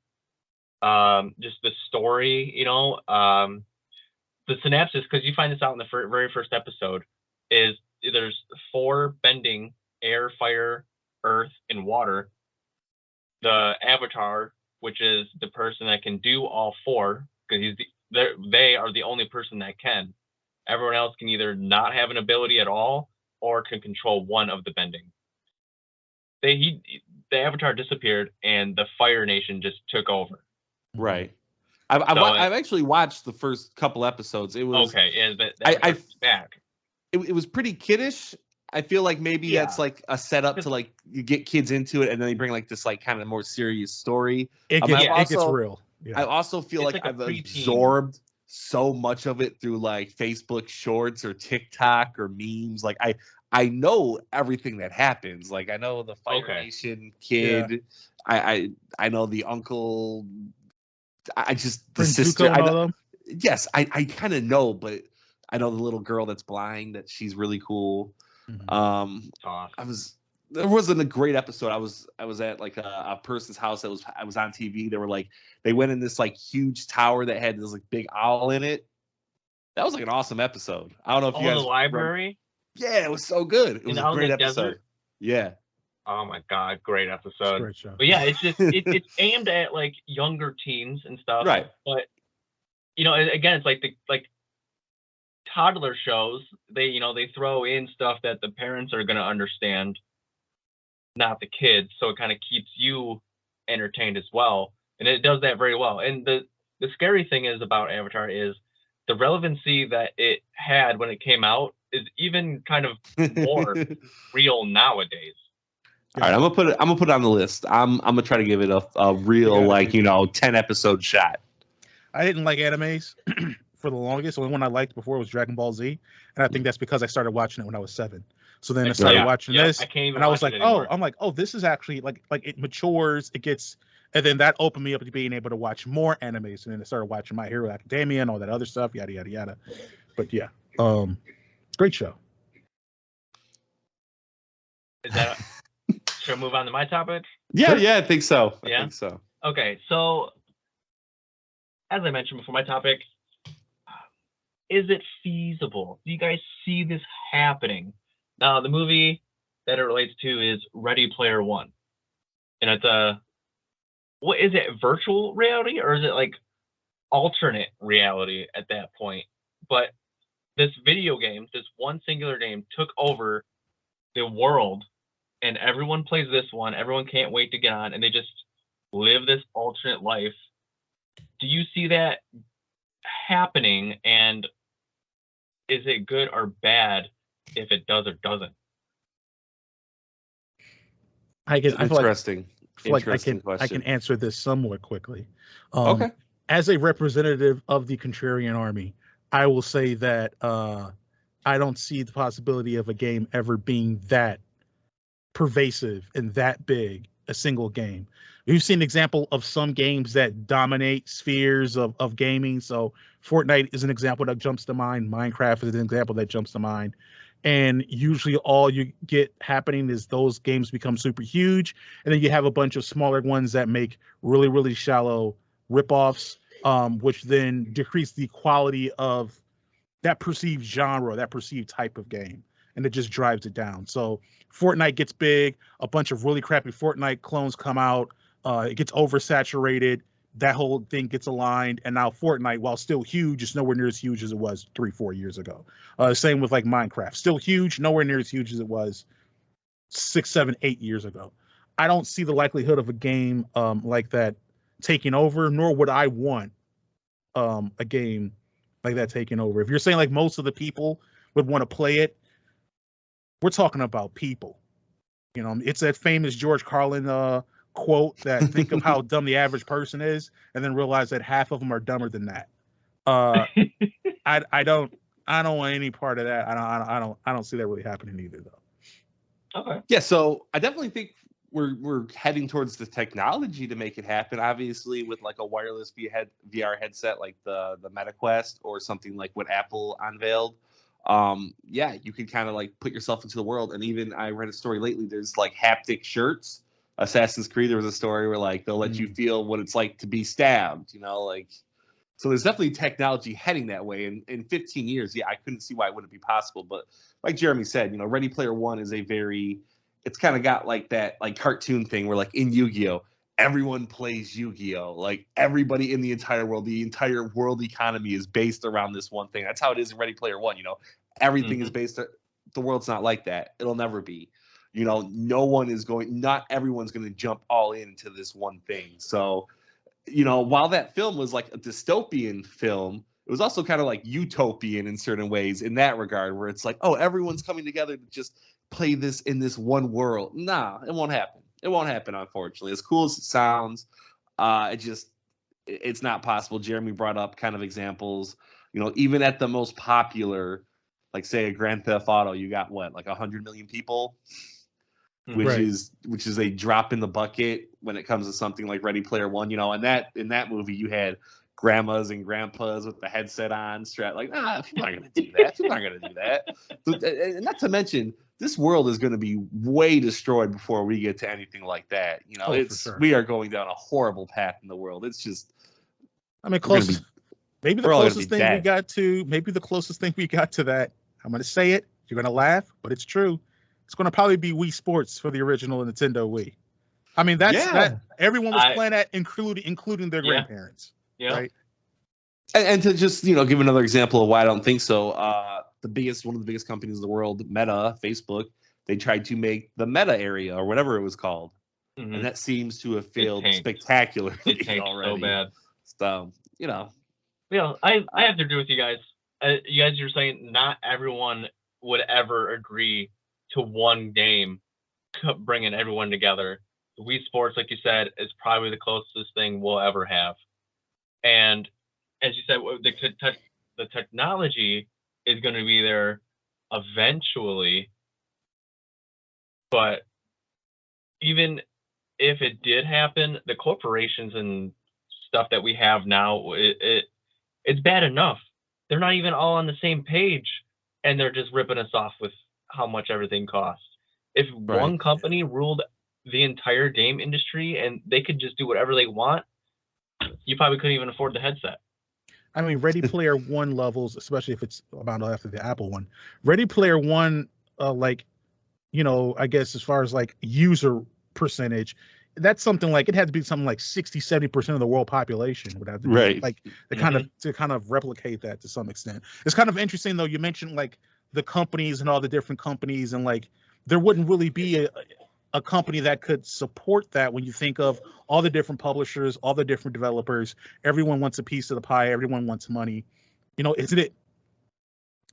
Just the story, you know, the synopsis, because you find this out in the very first episode, is there's 4 bending: air, fire, earth, and water. The Avatar, which is the person that can do all 4, because they are the only person that can. Everyone else can either not have an ability at all or can control one of the bending. The Avatar disappeared and the Fire Nation just took over. Right. I've actually watched the first couple episodes. It was back. It was pretty kiddish. I feel like maybe that's like a setup to like you get kids into it, and then they bring like this like kind of more serious story. It gets real. Yeah. I also feel like I've absorbed so much of it through like Facebook Shorts or TikTok or memes. Like I know everything that happens. Like I know the Fire Nation kid. Yeah. I know the uncle. I just the sister. Yes, I kind of know, but I know the little girl that's blind. That she's really cool. There wasn't a great episode. I was at like a person's house I was on TV. They were like they went in this like huge tower that had this like big owl in it. That was like an awesome episode. I don't know if you guys the library. Yeah, it was so good. It was a great episode. Desert? Yeah. Oh my god, great episode. Great show. But yeah, it's just it's aimed at like younger teens and stuff. Right. But you know, again, it's like toddler shows. They throw in stuff that the parents are gonna understand, not the kids. So it kind of keeps you entertained as well, and it does that very well. And the scary thing is about Avatar is the relevancy that it had when it came out is even kind of more real nowadays. All right, I'm gonna put it on the list. I'm gonna try to give it a real 10 episode shot. I didn't like animes for the longest. The only one I liked before was Dragon Ball Z, and I think that's because I started watching it when I was 7. So then I started watching this, I can't even and I was watch like, it anymore. this is actually like it matures, it gets, and then that opened me up to being able to watch more animes, and then I started watching My Hero Academia and all that other stuff, yada yada yada. But yeah, great show. Is that? Should I move on to my topic? Yeah, I think so. Yeah? I think so. Okay, so as I mentioned before, my topic, is it feasible? Do you guys see this happening? Now, the movie that it relates to is Ready Player One. And it's what is it, virtual reality, or is it like alternate reality at that point? But this video game, this one singular game, took over the world, and everyone plays this one. Everyone can't wait to get on, and they just live this alternate life. Do you see that happening, and is it good or bad if it does or doesn't? I feel like I can answer this somewhat quickly. Okay. As a representative of the Contrarian Army, I will say that I don't see the possibility of a game ever being that pervasive and that big, a single game. We've seen an example of some games that dominate spheres of gaming. So Fortnite is an example that jumps to mind. Minecraft is an example that jumps to mind. And usually all you get happening is those games become super huge. And then you have a bunch of smaller ones that make really, really shallow ripoffs, which then decrease the quality of that perceived genre, that perceived type of game. And it just drives it down. So Fortnite gets big, a bunch of really crappy Fortnite clones come out, it gets oversaturated, that whole thing gets aligned, and now Fortnite, while still huge, is nowhere near as huge as it was 3-4 years ago. Same with like Minecraft, still huge, nowhere near as huge as it was 6, 7, 8 years ago. I don't see the likelihood of a game like that taking over, nor would I want a game like that taking over. If you're saying like most of the people would want to play it, we're talking about people. You know, it's that famous George Carlin quote that think of how dumb the average person is, and then realize that half of them are dumber than that. I don't want any part of that. I don't see that really happening either, though. Okay. Yeah, so I definitely think we're heading towards the technology to make it happen. Obviously, with like a wireless VR headset like the Meta Quest or something like what Apple unveiled. Yeah, you can kind of like put yourself into the world. And even I read a story lately, there's like haptic shirts. Assassin's Creed, there was a story where like they'll let you feel what it's like to be stabbed, you know, like, so there's definitely technology heading that way. And in 15 years, yeah, I couldn't see why it wouldn't be possible. But like Jeremy said, you know, Ready Player One is it's kind of got like that like cartoon thing where like in Yu-Gi-Oh, everyone plays Yu-Gi-Oh. Like everybody in the entire world economy is based around this one thing. That's how it is in Ready Player One. You know, everything is based. The world's not like that. It'll never be. You know, not everyone's going to jump all into this one thing. So, you know, while that film was like a dystopian film, it was also kind of like utopian in certain ways in that regard, where it's like, oh, everyone's coming together to just play this in this one world. Nah, it won't happen. It won't happen, unfortunately. As cool as it sounds, it's not possible. Jeremy brought up kind of examples, you know, even at the most popular, like say a Grand Theft Auto, you got what, like 100 million people, which is a drop in the bucket when it comes to something like Ready Player One, you know. And in that movie, you had grandmas and grandpas with the headset on, strapped like, nah, people aren't gonna do that. People aren't gonna do that. And not to mention, this world is going to be way destroyed before we get to anything like that. You know, we are going down a horrible path in the world. It's just, I mean, maybe the closest thing we got to that. I'm going to say it. You're going to laugh, but it's true. It's going to probably be Wii Sports for the original Nintendo Wii. I mean, that everyone was playing that, including their grandparents. Yeah. Right. And to just, you know, give another example of why I don't think so. One of the biggest companies in the world, Meta, Facebook, they tried to make the Meta area or whatever it was called, and that seems to have failed spectacularly. It tanked already. So bad. So, you know. Yeah, I have to agree with you guys. You guys are saying not everyone would ever agree to one game bringing everyone together. Wii Sports, like you said, is probably the closest thing we'll ever have. And as you said, the technology is going to be there eventually, but even if it did happen, the corporations and stuff that we have now, it's bad enough. They're not even all on the same page, and they're just ripping us off with how much everything costs. If one company ruled the entire game industry and they could just do whatever they want, you probably couldn't even afford the headset. I mean, Ready Player One levels, especially if it's about after the Apple one. Ready Player One, like, you know, I guess as far as like user percentage, that's something like it had to be something like 60-70% of the world population would have to be like to kind of replicate that to some extent. It's kind of interesting though. You mentioned like the companies and all the different companies, and like there wouldn't really be a company that could support that when you think of all the different publishers, all the different developers. Everyone wants a piece of the pie. Everyone wants money. You know, isn't it?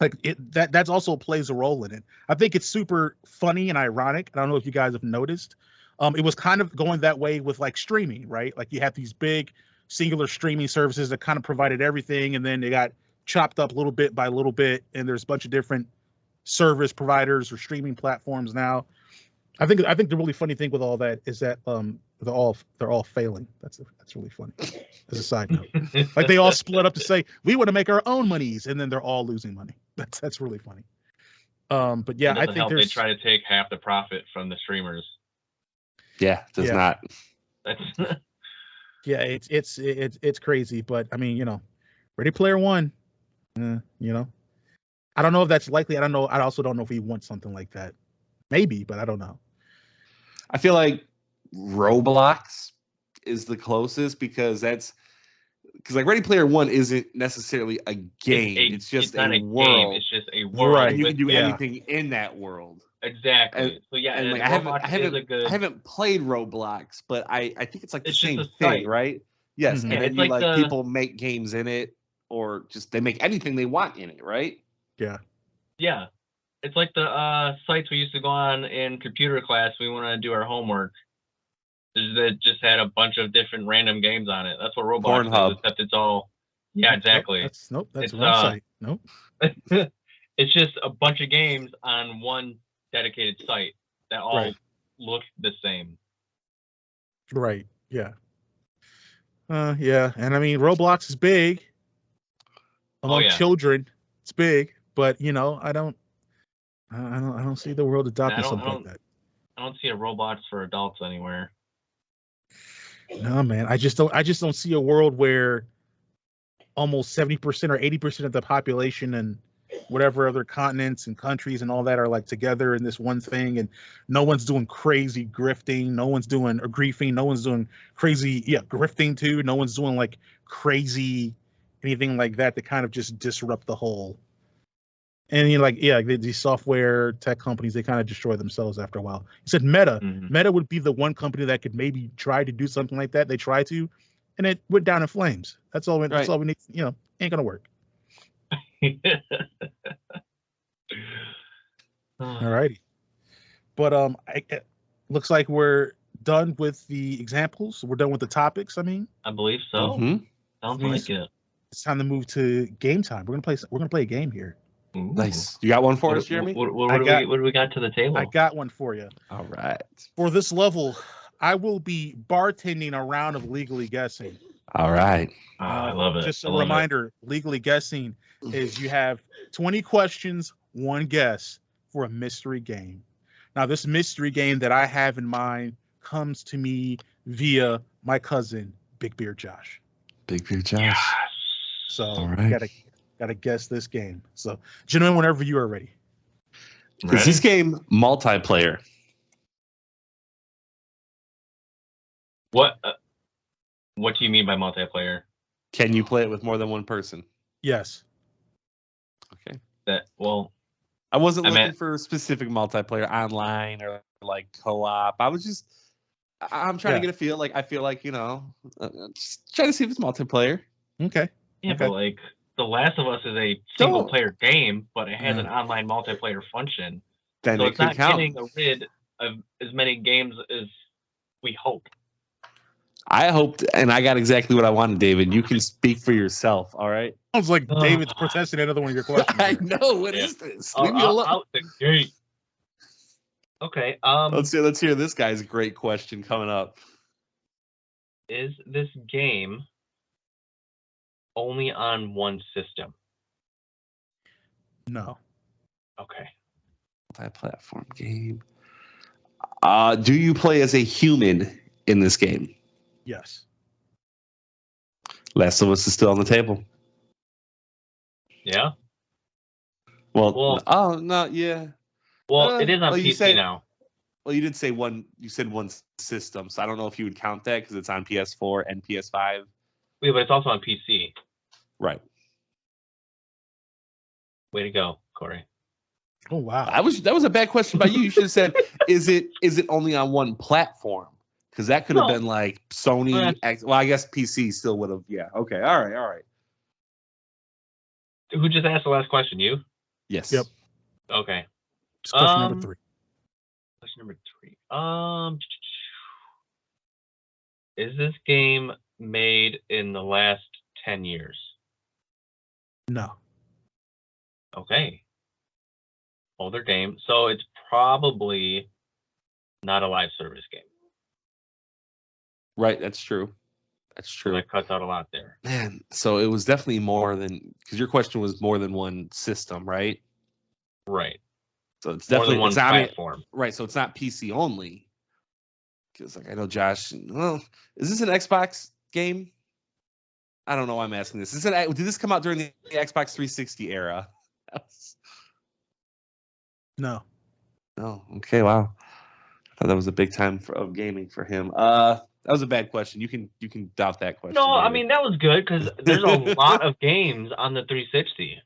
Like that's also plays a role in it. I think it's super funny and ironic. I don't know if you guys have noticed. It was kind of going that way with like streaming, right? Like you have these big singular streaming services that kind of provided everything, and then they got chopped up little bit by little bit, and there's a bunch of different service providers or streaming platforms now. I think the really funny thing with all that is that they're all failing. That's really funny. As a side note, like they all split up to say we want to make our own monies, and then they're all losing money. That's really funny. But yeah, I think they try to take half the profit from the streamers. Yeah, it does not. Yeah, it's crazy, but I mean, you know, Ready Player One, you know, I don't know if that's likely. I don't know. I also don't know if he wants something like that. Maybe, but I don't know. I feel like Roblox is the closest because like Ready Player One isn't necessarily a game. It's just a world. Game. It's just a world. Right. You can do anything in that world. Exactly. So yeah, and like, I haven't played Roblox, but I think it's like the same thing, right? Yes. Mm-hmm. And then like people make games in it, or just they make anything they want in it, right? Yeah. Yeah. It's like the sites we used to go on in computer class. We want to do our homework. That just had a bunch of different random games on it. That's what Roblox is, except it's all. Yeah, exactly. Nope, that's the wrong site. Nope. It's just a bunch of games on one dedicated site that all look the same. Right. Yeah. Yeah, and I mean Roblox is big among children. It's big, but you know, I don't see the world adopting something like that. I don't see a Roblox for adults anywhere. No, man. I just don't see a world where almost 70% or 80% of the population and whatever other continents and countries and all that are like together in this one thing, and no one's doing crazy grifting, no one's doing griefing, no one's doing crazy grifting too, no one's doing like crazy anything like that to kind of just disrupt the whole. And you know, like these software tech companies, they kind of destroy themselves after a while. You said Meta. Mm-hmm. Meta would be the one company that could maybe try to do something like that. They tried to, and it went down in flames. That's all. That's all we need. You know, ain't gonna work. All righty. But it looks like we're done with the examples. We're done with the topics. I mean, I believe so. Mm-hmm. Sounds like it. It's time to move to game time. We're gonna play a game here. Ooh. Nice. You got one for us, Jeremy? What do we got to the table? I got one for you. All right. For this level, I will be bartending a round of legally guessing. All right. I love it. Just a reminder, legally guessing is you have 20 questions, one guess for a mystery game. Now, this mystery game that I have in mind comes to me via my cousin, Big Beard Josh. Big Beard Josh. Yes. So gotta guess this game. So, gentlemen, whenever you are ready. Is this game multiplayer? What do you mean by multiplayer? Can you play it with more than one person? Yes. Okay. I wasn't looking for specific multiplayer online or like co-op. I'm trying to get a feel. Like I feel like, you know, just trying to see if it's multiplayer. Okay. Yeah, but like The Last of Us is a single player game, but it has an online multiplayer function. Then so it it's not count. getting rid of as many games as we hope. I hoped, and I got exactly what I wanted, David. You can speak for yourself, all right? Sounds like David's protesting another one of your questions. I know. What is this? Leave me alone. Out the gate. Okay. Let's hear this guy's great question coming up. Is this game only on one system? No. Okay. Multi-platform game. Do you play as a human in this game? Yes. Last of Us is still on the table. Yeah. Well, oh no, yeah. Well, it is on PC now. Well, you did say one. You said one system, so I don't know if you would count that because it's on PS4 and PS5. Yeah, but it's also on PC. Right. Way to go, Corey. Oh wow. That was a bad question by you. You should have said, is it only on one platform? Because that could have been like Sony. Well, I guess PC still would have. Yeah. Okay. All right. Who just asked the last question? You? Yes. Yep. Okay. Question number 3. Question number 3. Is this game made in the last 10 years? No. Okay. Older game. So it's probably not a live service game. Right. That's true. That's true. So that cuts out a lot there. Man, so it was definitely more than, because your question was more than one system, right? Right. So it's definitely more than one platform. Right. So it's not PC only. Because like I know Josh. Well, is this an Xbox game? I don't know why I'm asking this. Did this come out during the Xbox 360 era? No. No. Okay. Wow. I thought that was a big time of gaming for him. That was a bad question. You can doubt that question. No, David. I mean that was good because there's a lot of games on the 360.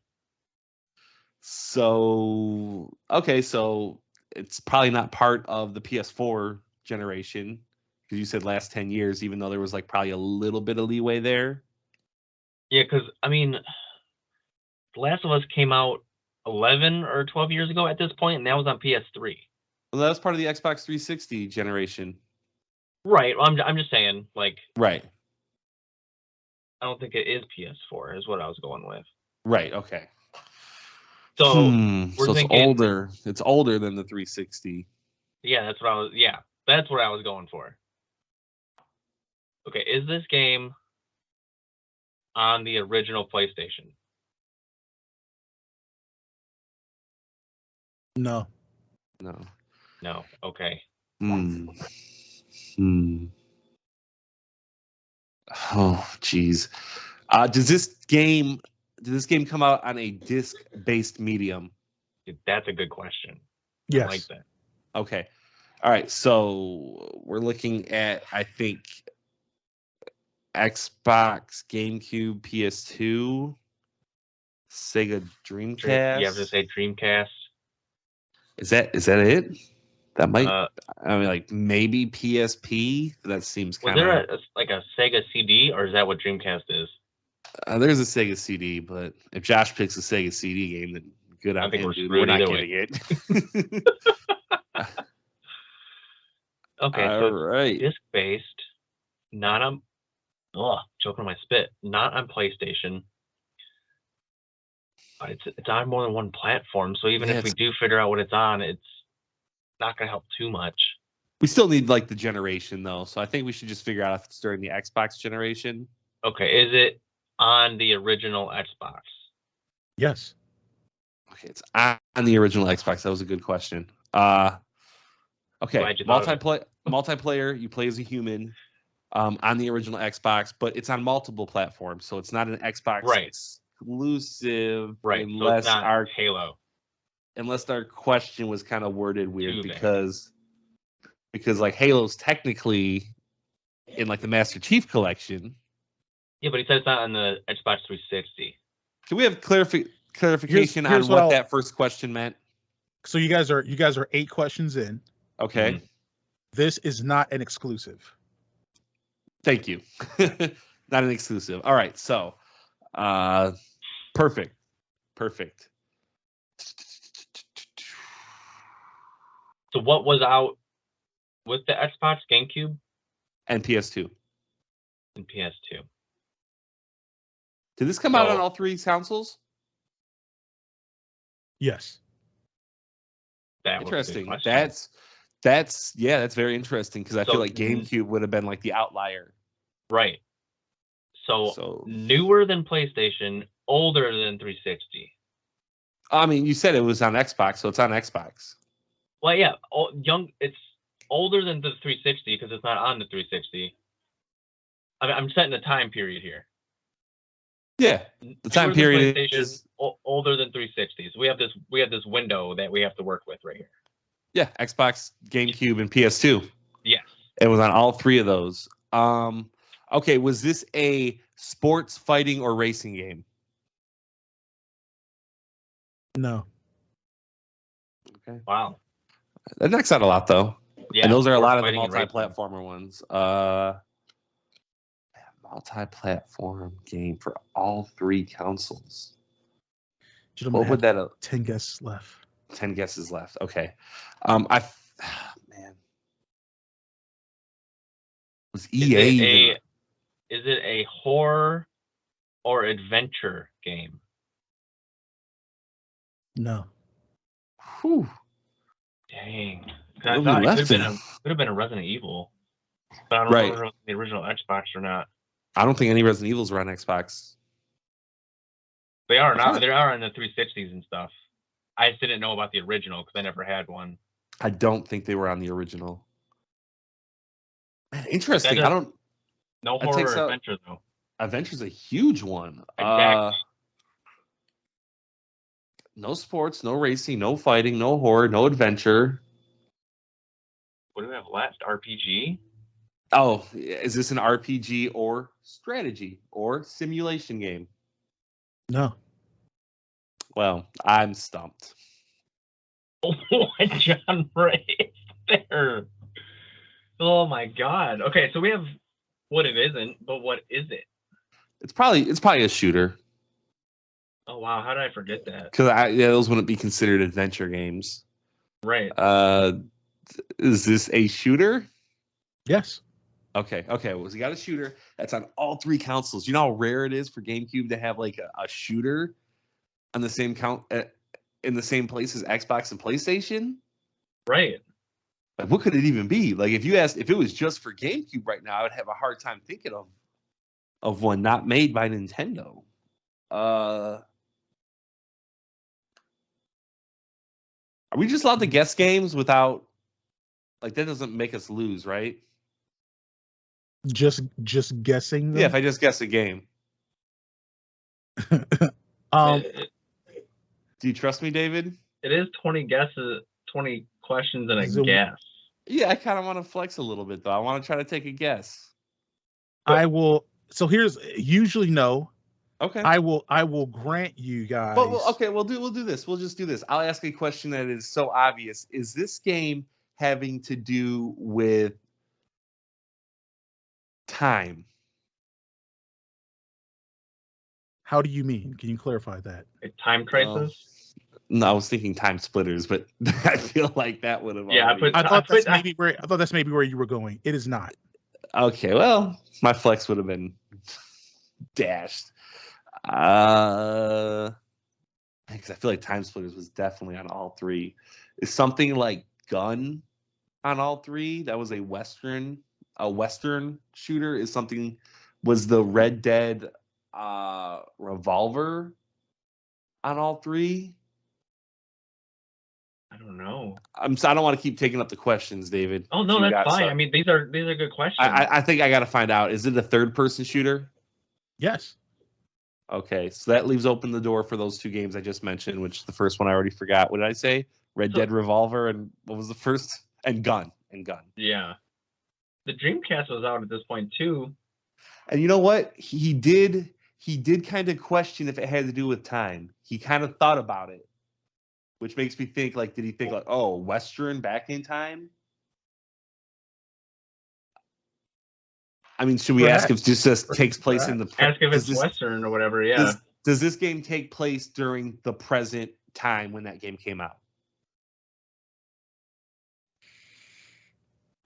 So okay, so it's probably not part of the PS4 generation because you said last 10 years, even though there was like probably a little bit of leeway there. Yeah, because I mean, The Last of Us came out 11 or 12 years ago at this point, and that was on PS3. Well, that was part of the Xbox 360 generation. Right. Well, I'm just saying, like, Right. I don't think it is PS4. Is what I was going with. Right. Okay. So so it's older. It's older than the 360. Yeah, that's what I was. Yeah, that's what I was going for. Okay, is this game on the original PlayStation? No. No. Okay. Oh, geez. Does this game come out on a disc-based medium? That's a good question. Yes. I like that. Okay. All right. So we're looking at, I think, Xbox, GameCube, PS2, Sega Dreamcast. You have to say Dreamcast. Is that it? That might. I mean, like maybe PSP. That seems kind of. Was there a Sega CD, or is that what Dreamcast is? There's a Sega CD, but if Josh picks a Sega CD game, then good on him, dude. We're not getting it. Okay, all so right. Disc-based, not on. Choking on my spit. Not on PlayStation. But it's on more than one platform. So even if we do figure out what it's on, it's not going to help too much. We still need like the generation though, so I think we should just figure out if it's during the Xbox generation. Okay, is it on the original Xbox? Yes. Okay, it's on the original Xbox. That was a good question. Okay, multiplayer. You play as a human on the original Xbox, but it's on multiple platforms, so it's not an Xbox exclusive. Right. Unless so it's not Halo. Unless our question was kind of worded weird because like Halo's technically in like the Master Chief Collection. Yeah, but he said it's not on the Xbox 360. Can we have clarification on what that first question meant? So you guys are 8 questions in. Okay. Mm-hmm. This is not an exclusive. Thank you. Not an exclusive. All right. So, perfect. So what was out with the Xbox, GameCube? And PS2. and PS2. Did this come out on So- all three consoles? Yes. That was a good Interesting. question. That's very interesting because I So- feel like GameCube would have been like the outlier. Right. So So newer than PlayStation, older than 360. I mean, you said it was on Xbox, so it's on Xbox. Well, yeah, it's older than the 360 because it's not on the 360. I'm setting a time period here. Yeah, the time Newer than period PlayStation, is older than 360. So we have this window that we have to work with right here. Xbox, GameCube, and PS2. Yes. It was on all three of those. Okay, was this a sports, fighting, or racing game? No. Okay, Wow. that knocks out a lot though. Yeah. And those are a sports, lot of the fighting, and racing. multi-platformer ones. Multi-platform game for all three consoles. Gentlemen, What would that? 10 guesses left. 10 guesses left. Okay. Man. Was EA Is it a horror or adventure game? No. Whew. Dang. What I have thought we it left could have been a Resident Evil. But I don't Right. know if it was the original Xbox or not. I don't think any Resident Evils were on Xbox. They are I not. thought- They are in the 360s and stuff. I just didn't know about the original because I never had one. I don't think they were on the original. Man, interesting. That I don't. No That horror takes or out- adventure though. Adventure's a huge one. Exactly. No sports, no racing, no fighting, no horror, no adventure. What do we have left? RPG? Oh, is this an RPG or strategy or simulation game? No. Well, I'm stumped. What genre is there? Oh my god. Okay, so we have what it isn't, but what is it? It's probably a shooter Oh wow, how did I forget that? because those wouldn't be considered adventure games. Right. Is this a shooter? Yes. Okay. Well, you got a shooter that's on all three consoles. You know how rare it is for GameCube to have like a shooter on the same in the same place as Xbox and PlayStation. Right. Like, what could it even be? Like, if you asked if it was just for GameCube right now, I would have a hard time thinking of one not made by Nintendo. Are we just allowed to guess games without, like, that doesn't make us lose, right? Just guessing them? Yeah, if I just guess a game. It Do you trust me, David? is 20 guesses, 20 questions and a Is it- guess. Yeah, I kind of want to flex a little bit, though. I want to try to take a guess. I will. So here's usually no. Okay. I will grant you guys. Okay, we'll do this. We'll just do this. I'll ask a question that is so obvious. Is this game having to do with time? How do you mean? Can you clarify that? A time crisis? No, I was thinking Time Splitters, but I feel like that would have. Yeah, already... I thought that's maybe where you were going. It is not. Okay, well, my flex would have been dashed. Because I feel like Time Splitters was definitely on all three. Is something like Gun on all three? That was a Western shooter. Was the Red Dead Revolver on all three? I don't know. I don't want to keep taking up the questions, David. Oh no, You that's got fine. some. I mean, these are good questions. I think I got to find out. Is it a third-person shooter? Yes. Okay, so that leaves open the door for those two games I just mentioned, which the first one I already forgot. What did I say? Red Dead Revolver and what was the first? And Gun. Yeah. The Dreamcast was out at this point too. And you know what? He did kind of question if it had to do with time. He kind of thought about it, which makes me think, like, did he think like, oh, Western back in time? I mean, should we ask if this just takes place in the Ask if it's Western or whatever, yeah. Does this game take place during the present time when that game came out?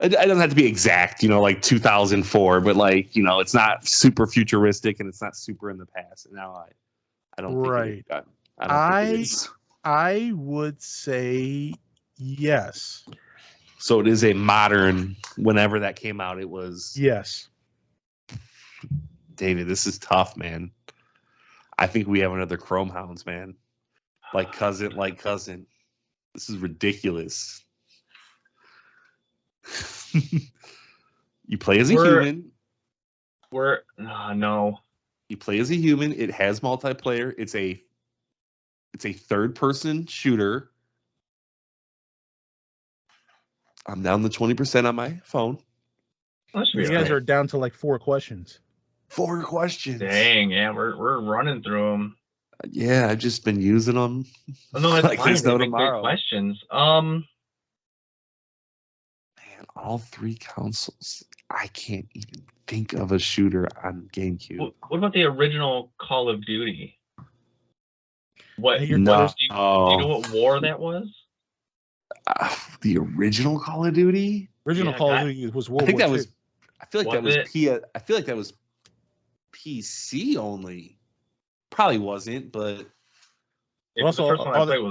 It doesn't have to be exact, like 2004, but like, it's not super futuristic and it's not super in the past. And now I don't think it, I don't think it is. I would say yes. So it is a modern. Whenever that came out, it was. Yes. David, this is tough, man. I think we have another Chrome Hounds, man. Like cousin. This is ridiculous. You play as a human. No. You play as a human. It has multiplayer. It's a third-person shooter. I'm down to 20% on my phone. You guys are down to like 4 questions. 4 questions. Dang, yeah, we're running through them. Yeah, I've just been using them. Oh, no, that's like fine. there's no Great tomorrow. Questions. Man, all 3 consoles. I can't even think of a shooter on GameCube. What about the original Call of Duty? What? No. Do you know what war that was? The original Call of Duty. Call of Duty was World War II. I feel like that was PC only. Probably wasn't, but also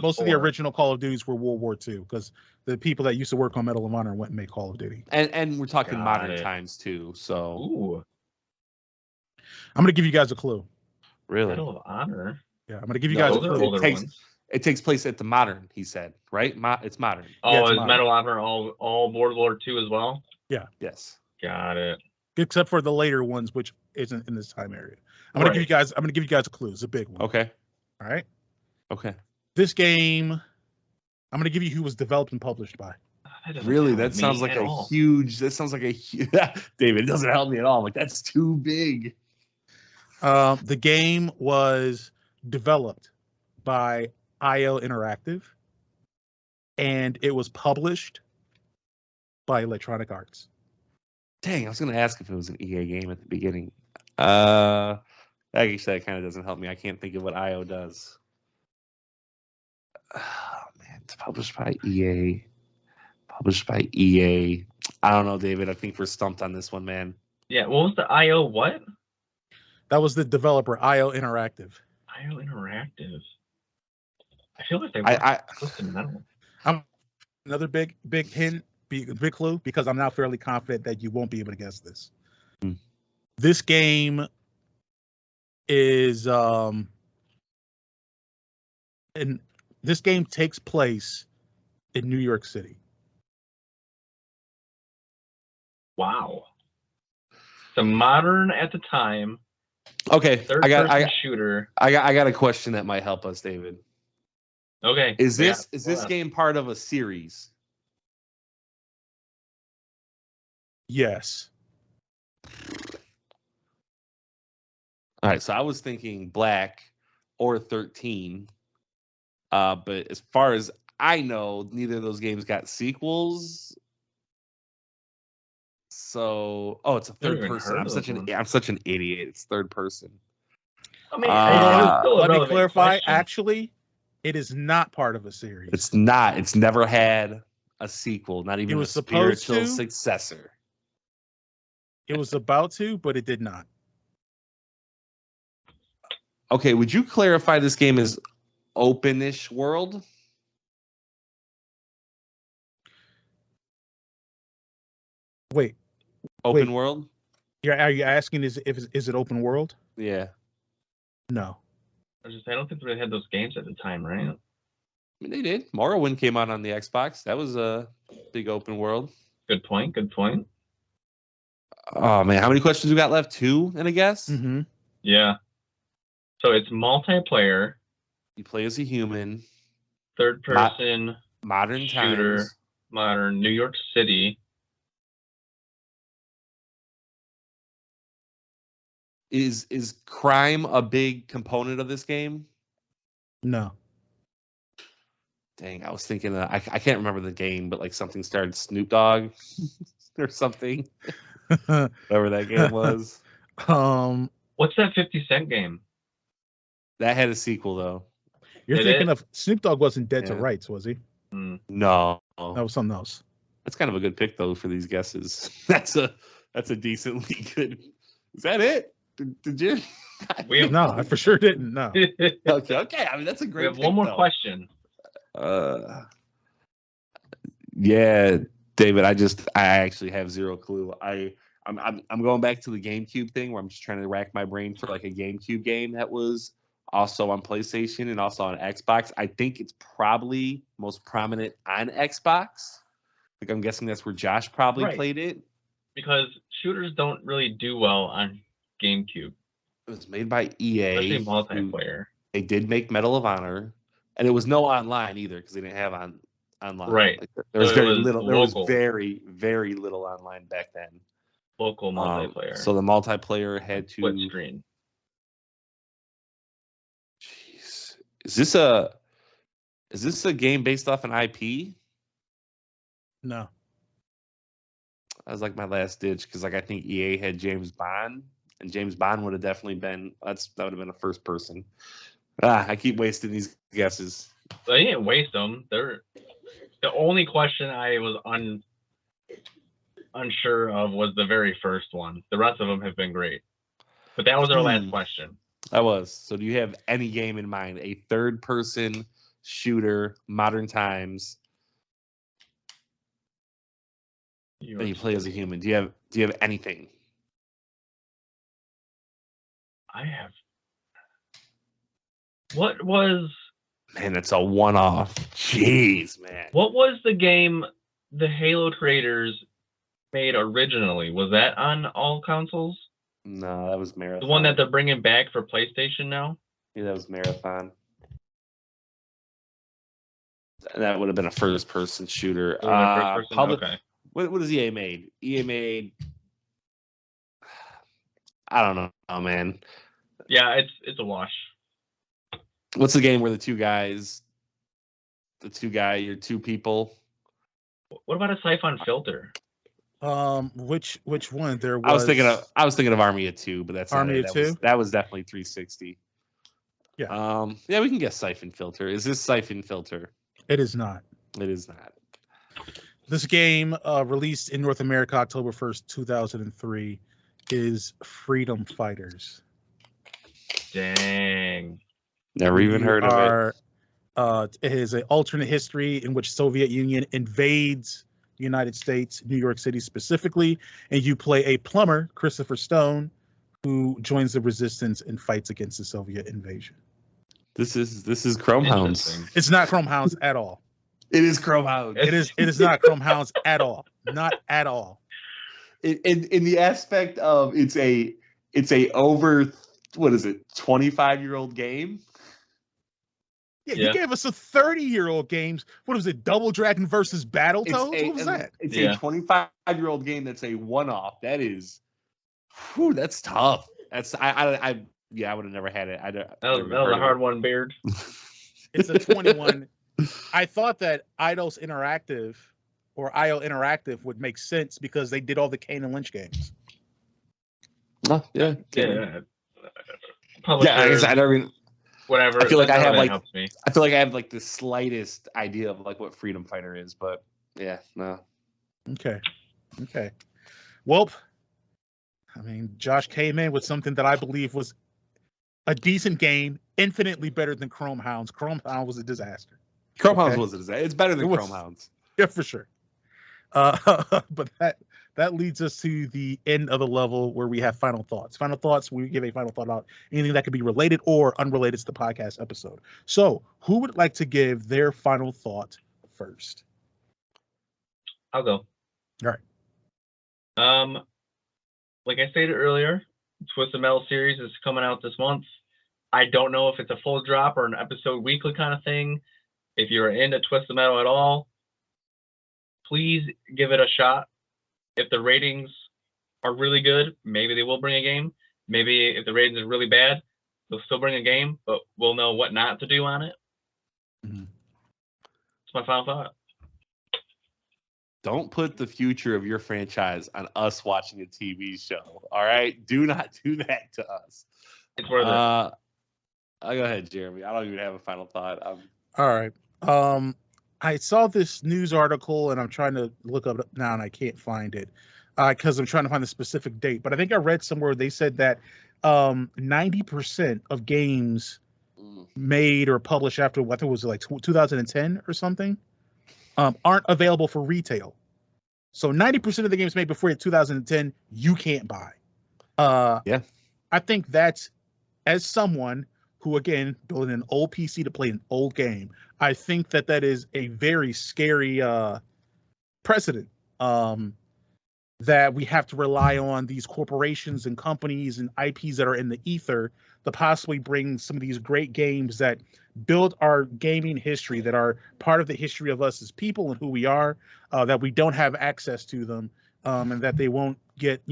most of the original Call of Duties were World War II because the people that used to work on Medal of Honor went and made Call of Duty. And we're talking modern times too. So Ooh. I'm gonna give you guys a clue. Really? Medal of Honor. Yeah, I'm gonna give you guys a clue. It takes place at the modern, he said, right? It's modern. Oh, yeah, is Medal of Honor all World War II as well? Yeah. Yes. Got it. Except for the later ones, which isn't in this time area. I'm gonna give you guys a clue. It's a big one. Okay. All right. Okay. This game, I'm gonna give you who was developed and published by. Really? That sounds like a huge. David, it doesn't help me at all. Like that's too big. The game was developed by IO Interactive, and it was published by Electronic Arts. Dang, I was going to ask if it was an EA game at the beginning. Actually, that kind of doesn't help me. I can't think of what IO does. Oh, man, it's published by EA. I don't know, David. I think we're stumped on this one, man. Yeah, what was the IO what? That was the developer, IO Interactive. IO Interactive. I feel like they were close to Metal. Another big hint, big clue, because I'm now fairly confident that you won't be able to guess this. This game is and this game takes place in New York City. Wow. The modern at the time. Okay, Third-person shooter. I got a question that might help us, David. Okay. Is this game part of a series? Yes. All right, so I was thinking Black or 13. But as far as I know, neither of those games got sequels. So, it's a third person. I'm such an idiot. It's third person. I mean, let me clarify. Question. Actually, it is not part of a series. It's not. It's never had a sequel, not even a spiritual successor. It was about to, but it did not. Okay, would you clarify this game is open-ish world? Wait. Open world? Are you asking is it open world? Yeah. No. I don't think they had those games at the time, right? I mean, they did. Morrowind came out on the Xbox. That was a big open world. Good point. Oh, man. How many questions we got left? 2, and a guess? Mm-hmm. Yeah. So it's multiplayer. You play as a human. Third person. Modern shooter. Times. Modern. New York City. Is crime a big component of this game? No. Dang, I was thinking I can't remember the game, but like something started Snoop Dogg or something. Whatever that game was. What's that 50 Cent game? That had a sequel though. You're thinking of Snoop Dogg wasn't Dead to Rights, was he? No. That was something else. That's kind of a good pick though for these guesses. That's a decently good. Is that it? Did you? No, I for sure didn't. No. Okay. I mean, that's a great. We have one more though. question. Yeah, David. I actually have zero clue. I'm going back to the GameCube thing where I'm just trying to rack my brain for like a GameCube game that was also on PlayStation and also on Xbox. I think it's probably most prominent on Xbox. Like I'm guessing that's where Josh probably played it. Because shooters don't really do well on GameCube. It was made by EA. Especially multiplayer. They did make Medal of Honor, and it was no online either because they didn't have online. Right. Like, there was very little. Local. There was very, very little online back then. Local multiplayer. So the multiplayer had to split screen. Jeez, is this a game based off an IP? No. That was like my last ditch because like I think EA had James Bond, and James Bond would have definitely been that would have been a first person. I keep wasting these guesses. They didn't waste them. They're the only question I was unsure of was the very first one. The rest of them have been great. But that was our last question. That was. So do you have any game in mind? A third person shooter, modern times. That you play as a human. Do you have anything? I have. What was? Man, that's a one-off. Jeez, man. What was the game the Halo creators made originally? Was that on all consoles? No, that was Marathon. The one that they're bringing back for PlayStation now? Yeah, that was Marathon. That would have been a first-person shooter. Okay. What has EA made? EA made. I don't know, man. Yeah, it's a wash. What's the game where you're two people? What about a Siphon Filter? Which one? There was. I was thinking of Army of Two, but that's Army of Two. That was definitely 360. Yeah. Yeah, we can guess Siphon Filter. Is this Siphon Filter? It is not. It is not. This game, released in North America October 1st, 2003, is Freedom Fighters. Dang. Never even heard of it. It is an alternate history in which Soviet Union invades the United States, New York City specifically, and you play a plumber, Christopher Stone, who joins the resistance and fights against the Soviet invasion. This is Chrome Hounds. It's not Chrome Hounds at all. It is Chrome Hounds. It is not Chrome Hounds at all. Not at all. In the aspect of it's a over 25-year-old game. Yeah, you gave us a 30-year-old game. What was it? Double Dragon versus Battletoads? What was that? It's a 25-year-old game that's a one-off. That is, that's tough. That's I would have never had it. That was a hard one, Beard. It's a 21. I thought that IO Interactive would make sense because they did all the Kane and Lynch games. Oh, yeah. Publisher, I mean, whatever. I feel like I have like the slightest idea of like what Freedom Fighter is, but yeah, no. Okay. Well, I mean, Josh came in with something that I believe was a decent game, infinitely better than Chrome Hounds. Chrome Hounds was a disaster. Chrome Hounds was a disaster. It's better than Chrome Hounds. Yeah, for sure. But that leads us to the end of the level where we have final thoughts. Final thoughts, we give a final thought about anything that could be related or unrelated to the podcast episode. So who would like to give their final thought first? I'll go. All right. Like I stated earlier, Twisted Metal series is coming out this month. I don't know if it's a full drop or an episode weekly kind of thing. If you're into Twisted Metal at all, please give it a shot. If the ratings are really good, maybe they will bring a game. Maybe if the ratings are really bad, they'll still bring a game, but we'll know what not to do on it. Mm-hmm. That's my final thought. Don't put the future of your franchise on us watching a TV show. All right? Do not do that to us. It's worth it. I'll go ahead, Jeremy. I don't even have a final thought. All right. I saw this news article and I'm trying to look up now and I can't find it because I'm trying to find the specific date. But I think I read somewhere they said that 90% of games made or published after, I think it was like 2010 or something, aren't available for retail. So 90% of the games made before 2010, you can't buy. Yeah. I think that's, as someone who, again, building an old PC to play an old game, I think that that is a very scary precedent, that we have to rely on these corporations and companies and IPs that are in the ether to possibly bring some of these great games that build our gaming history, that are part of the history of us as people and who we are, that we don't have access to them, and that they won't get,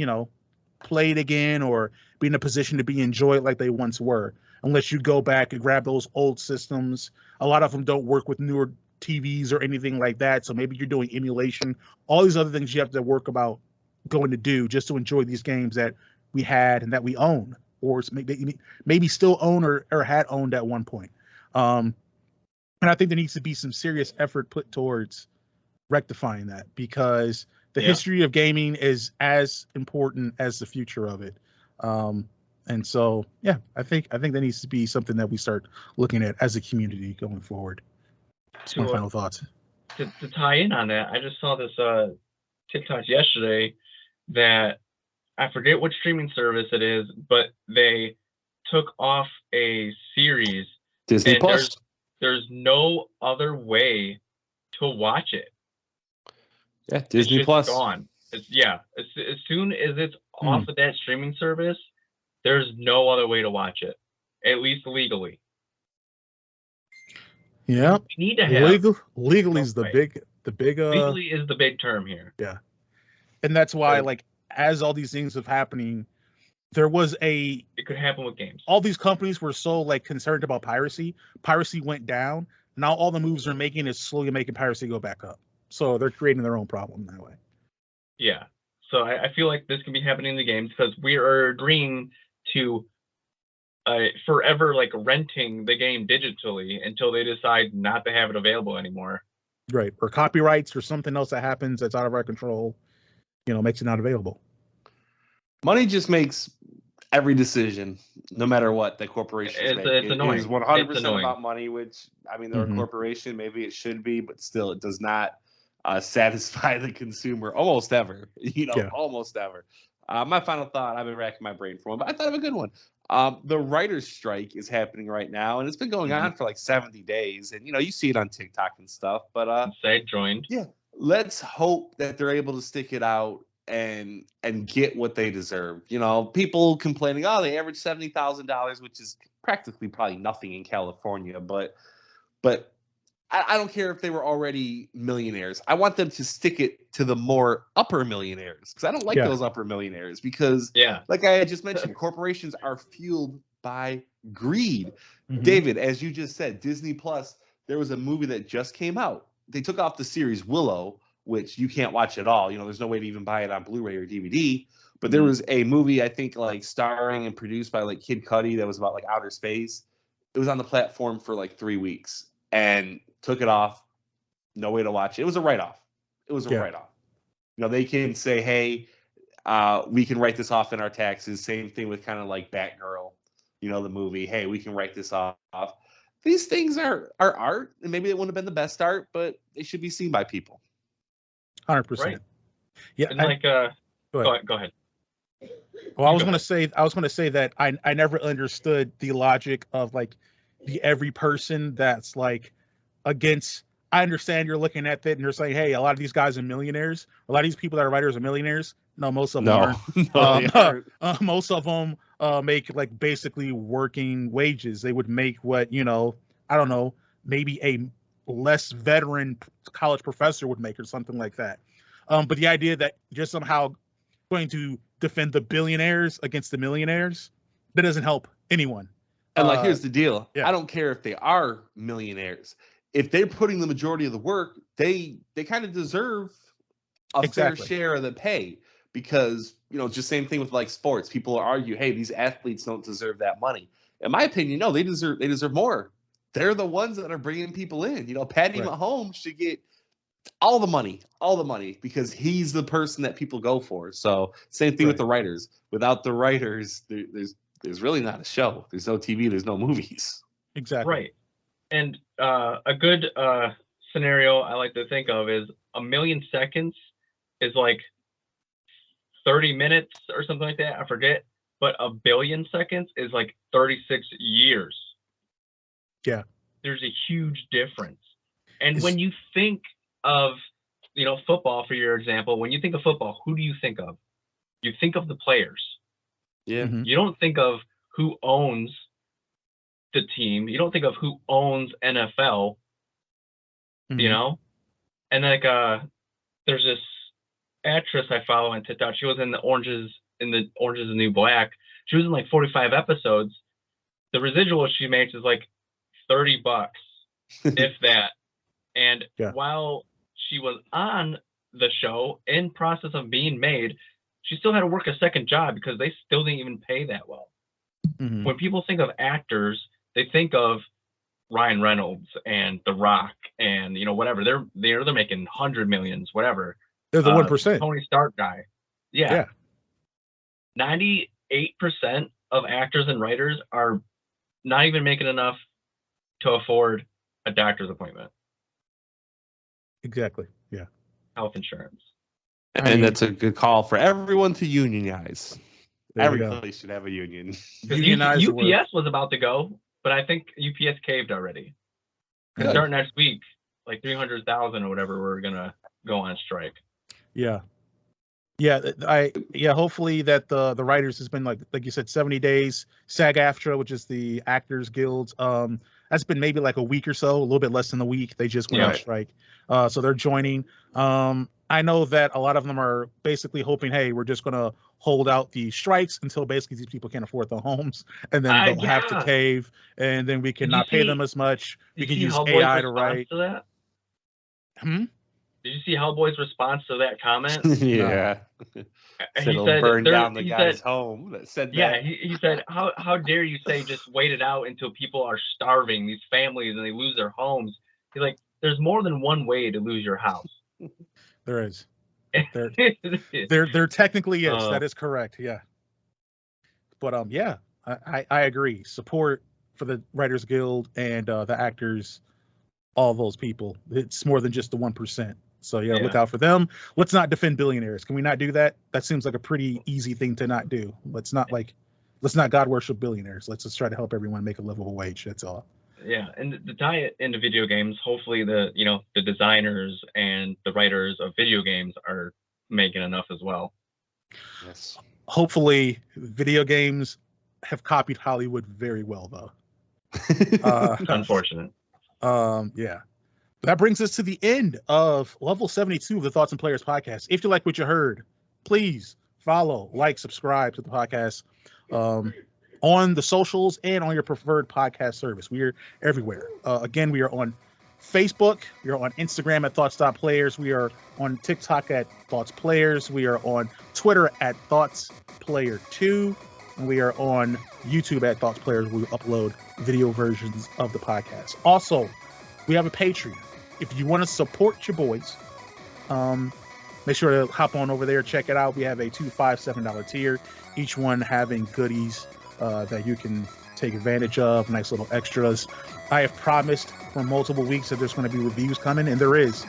played again or be in a position to be enjoyed like they once were, unless you go back and grab those old systems. A lot of them don't work with newer TVs or anything like that, so maybe you're doing emulation, all these other things you have to work about going to do just to enjoy these games that we had and that we own, or maybe still own or had owned at one point. And I think there needs to be some serious effort put towards rectifying that, because the history of gaming is as important as the future of it. And so, I think that needs to be something that we start looking at as a community going forward. That's my final thoughts. To tie in on that, I just saw this TikTok yesterday that I forget which streaming service it is, but they took off a series. Disney Plus. There's no other way to watch it. Yeah, Disney Plus. Gone. As soon as it's off of that streaming service, there's no other way to watch it, at least legally. Yeah, we need to have legally is the big legally is the big term here. Yeah, and that's why, as all these things have happening, it could happen with games. All these companies were so concerned about piracy. Piracy went down. Now all the moves they're making is slowly making piracy go back up. So they're creating their own problem that way. Yeah. So I feel like this can be happening in the games because we are agreeing to forever renting the game digitally until they decide not to have it available anymore. Right. Or copyrights or something else that happens that's out of our control, makes it not available. Money just makes every decision, no matter what the corporations make. It's annoying. It is 100% about money, which, they're a corporation. Maybe it should be, but still, it does not satisfy the consumer almost ever. Almost ever. My final thought, I've been racking my brain for one, but I thought of a good one. The writer's strike is happening right now, and it's been going on for 70 days. And, you see it on TikTok and stuff. But Say joined. Yeah. Let's hope that they're able to stick it out and get what they deserve. People complaining, they average $70,000, which is practically probably nothing in California. But I don't care if they were already millionaires. I want them to stick it to the more upper millionaires, because I don't like those upper millionaires, because like I just mentioned, corporations are fueled by greed. David, as you just said, Disney Plus, there was a movie that just came out. They took off the series Willow, which you can't watch at all. There's no way to even buy it on Blu-ray or DVD. But there was a movie, I think, starring and produced by Kid Cudi that was about outer space. It was on the platform for 3 weeks and took it off. No way to watch it. It was a write-off. Write-off. They can say, hey, we can write this off in our taxes. Same thing with kind of Batgirl, the movie. Hey, we can write this off. These things are art, and maybe it wouldn't have been the best art, but they should be seen by people. 100%. Right. Yeah. And go ahead. Well, I was going to say that I never understood the logic of the every person that's against. I understand you're looking at that and you're saying, hey, a lot of these guys are millionaires. A lot of these people that are writers are millionaires. No, most of them aren't. Most of them make basically working wages. They would make what, I don't know, maybe a less veteran college professor would make or something like that. But the idea that you're somehow going to defend the billionaires against the millionaires, that doesn't help anyone. And here's the deal. I don't care if they are millionaires. If they're putting the majority of the work, they kind of deserve a fair share of the pay, because, just same thing with sports. People argue, hey, these athletes don't deserve that money. In my opinion, no, they deserve more. they're the ones that are bringing people in. Patty Right. Mahomes should get all the money because he's the person that people go for. So same thing with Right. the writers. Without the writers, there's really not a show. There's no TV. There's no movies. Exactly. Right. And a good scenario I like to think of is 1 million seconds is like 30 minutes or something like that. I forget. But 1 billion seconds is like 36 years. Yeah. There's a huge difference. And when you think of, football, for your example, when you think of football, who do you think of? You think of the players. Yeah. Mhm. You don't think of who owns the team. You don't think of who owns NFL, Mhm. And like there's this actress I follow on TikTok. She was in the Orange is the New Black. She was in like 45 episodes. The residual she makes is like $30, if that. And Yeah. while she was on the show, in process of being made, she still had to work a second job because they still didn't even pay that well. Mhm. When people think of actors, they think of Ryan Reynolds and The Rock and whatever. They're making 100 millions, whatever. They're the 1%. Tony Stark guy. Yeah. 98% of actors and writers are not even making enough to afford a doctor's appointment, Exactly. Yeah. health insurance. And that's a good call for everyone to unionize. There Every you go. place should have a union. Because Unionize the word. UPS was about to go, but I think UPS caved already. Good. Starting next week, like 300,000 or whatever, we're gonna go on strike. Yeah. Hopefully that the writers has been like you said, 70 days. SAG-AFTRA, which is the Actors Guild, that's been maybe like a week or so, a little bit less than a week. They just went on strike. So they're joining. I know that a lot of them are basically hoping, hey, we're just gonna hold out the strikes until basically these people can't afford their homes, and then they'll have to cave, and then we can not pay them as much. We can use AI to write. To that? Hmm? Did you see Hellboy's response to that comment? Yeah. He It'll said, burn down the guy's home that said that. Yeah, he said, how dare you say just wait it out until people are starving, these families, and they lose their homes. He's like, there's more than one way to lose your house. There is. There technically is. That is correct. Yeah. But I agree. Support for the Writers Guild and the actors, all those people. It's more than just the 1%. So look out for them. Let's not defend billionaires. Can we not do that? That seems like a pretty easy thing to not do. Let's not God worship billionaires. Let's just try to help everyone make a livable wage. That's all. Yeah, and to tie it into video games, hopefully the designers and the writers of video games are making enough as well. Yes. Hopefully, video games have copied Hollywood very well, though. Unfortunate. Yeah. That brings us to the end of level 72 of the Thoughts and Players podcast. If you like what you heard, please follow, like, subscribe to the podcast on the socials and on your preferred podcast service. We are everywhere. Again, we are on Facebook. We are on Instagram at Thoughts.Players. We are on TikTok at Thoughts Players. We are on Twitter at Thoughts Player 2. And we are on YouTube at Thoughts Players. We upload video versions of the podcast. Also, we have a Patreon. If you want to support your boys, make sure to hop on over there, check it out. We have a $2, $5, $7 tier, each one having goodies that you can take advantage of, nice little extras. I have promised for multiple weeks that there's going to be reviews coming, and there is.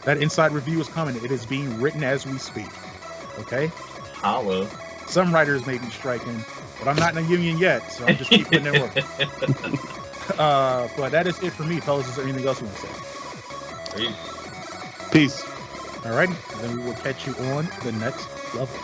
That inside review is coming. It is being written as we speak. Okay? Hello. Some writers may be striking, but I'm not in a union yet, so I'm just keep putting in work. But that is it for me, fellas. Is there anything else you want to say? Peace. Peace. All right, then we will catch you on the next level.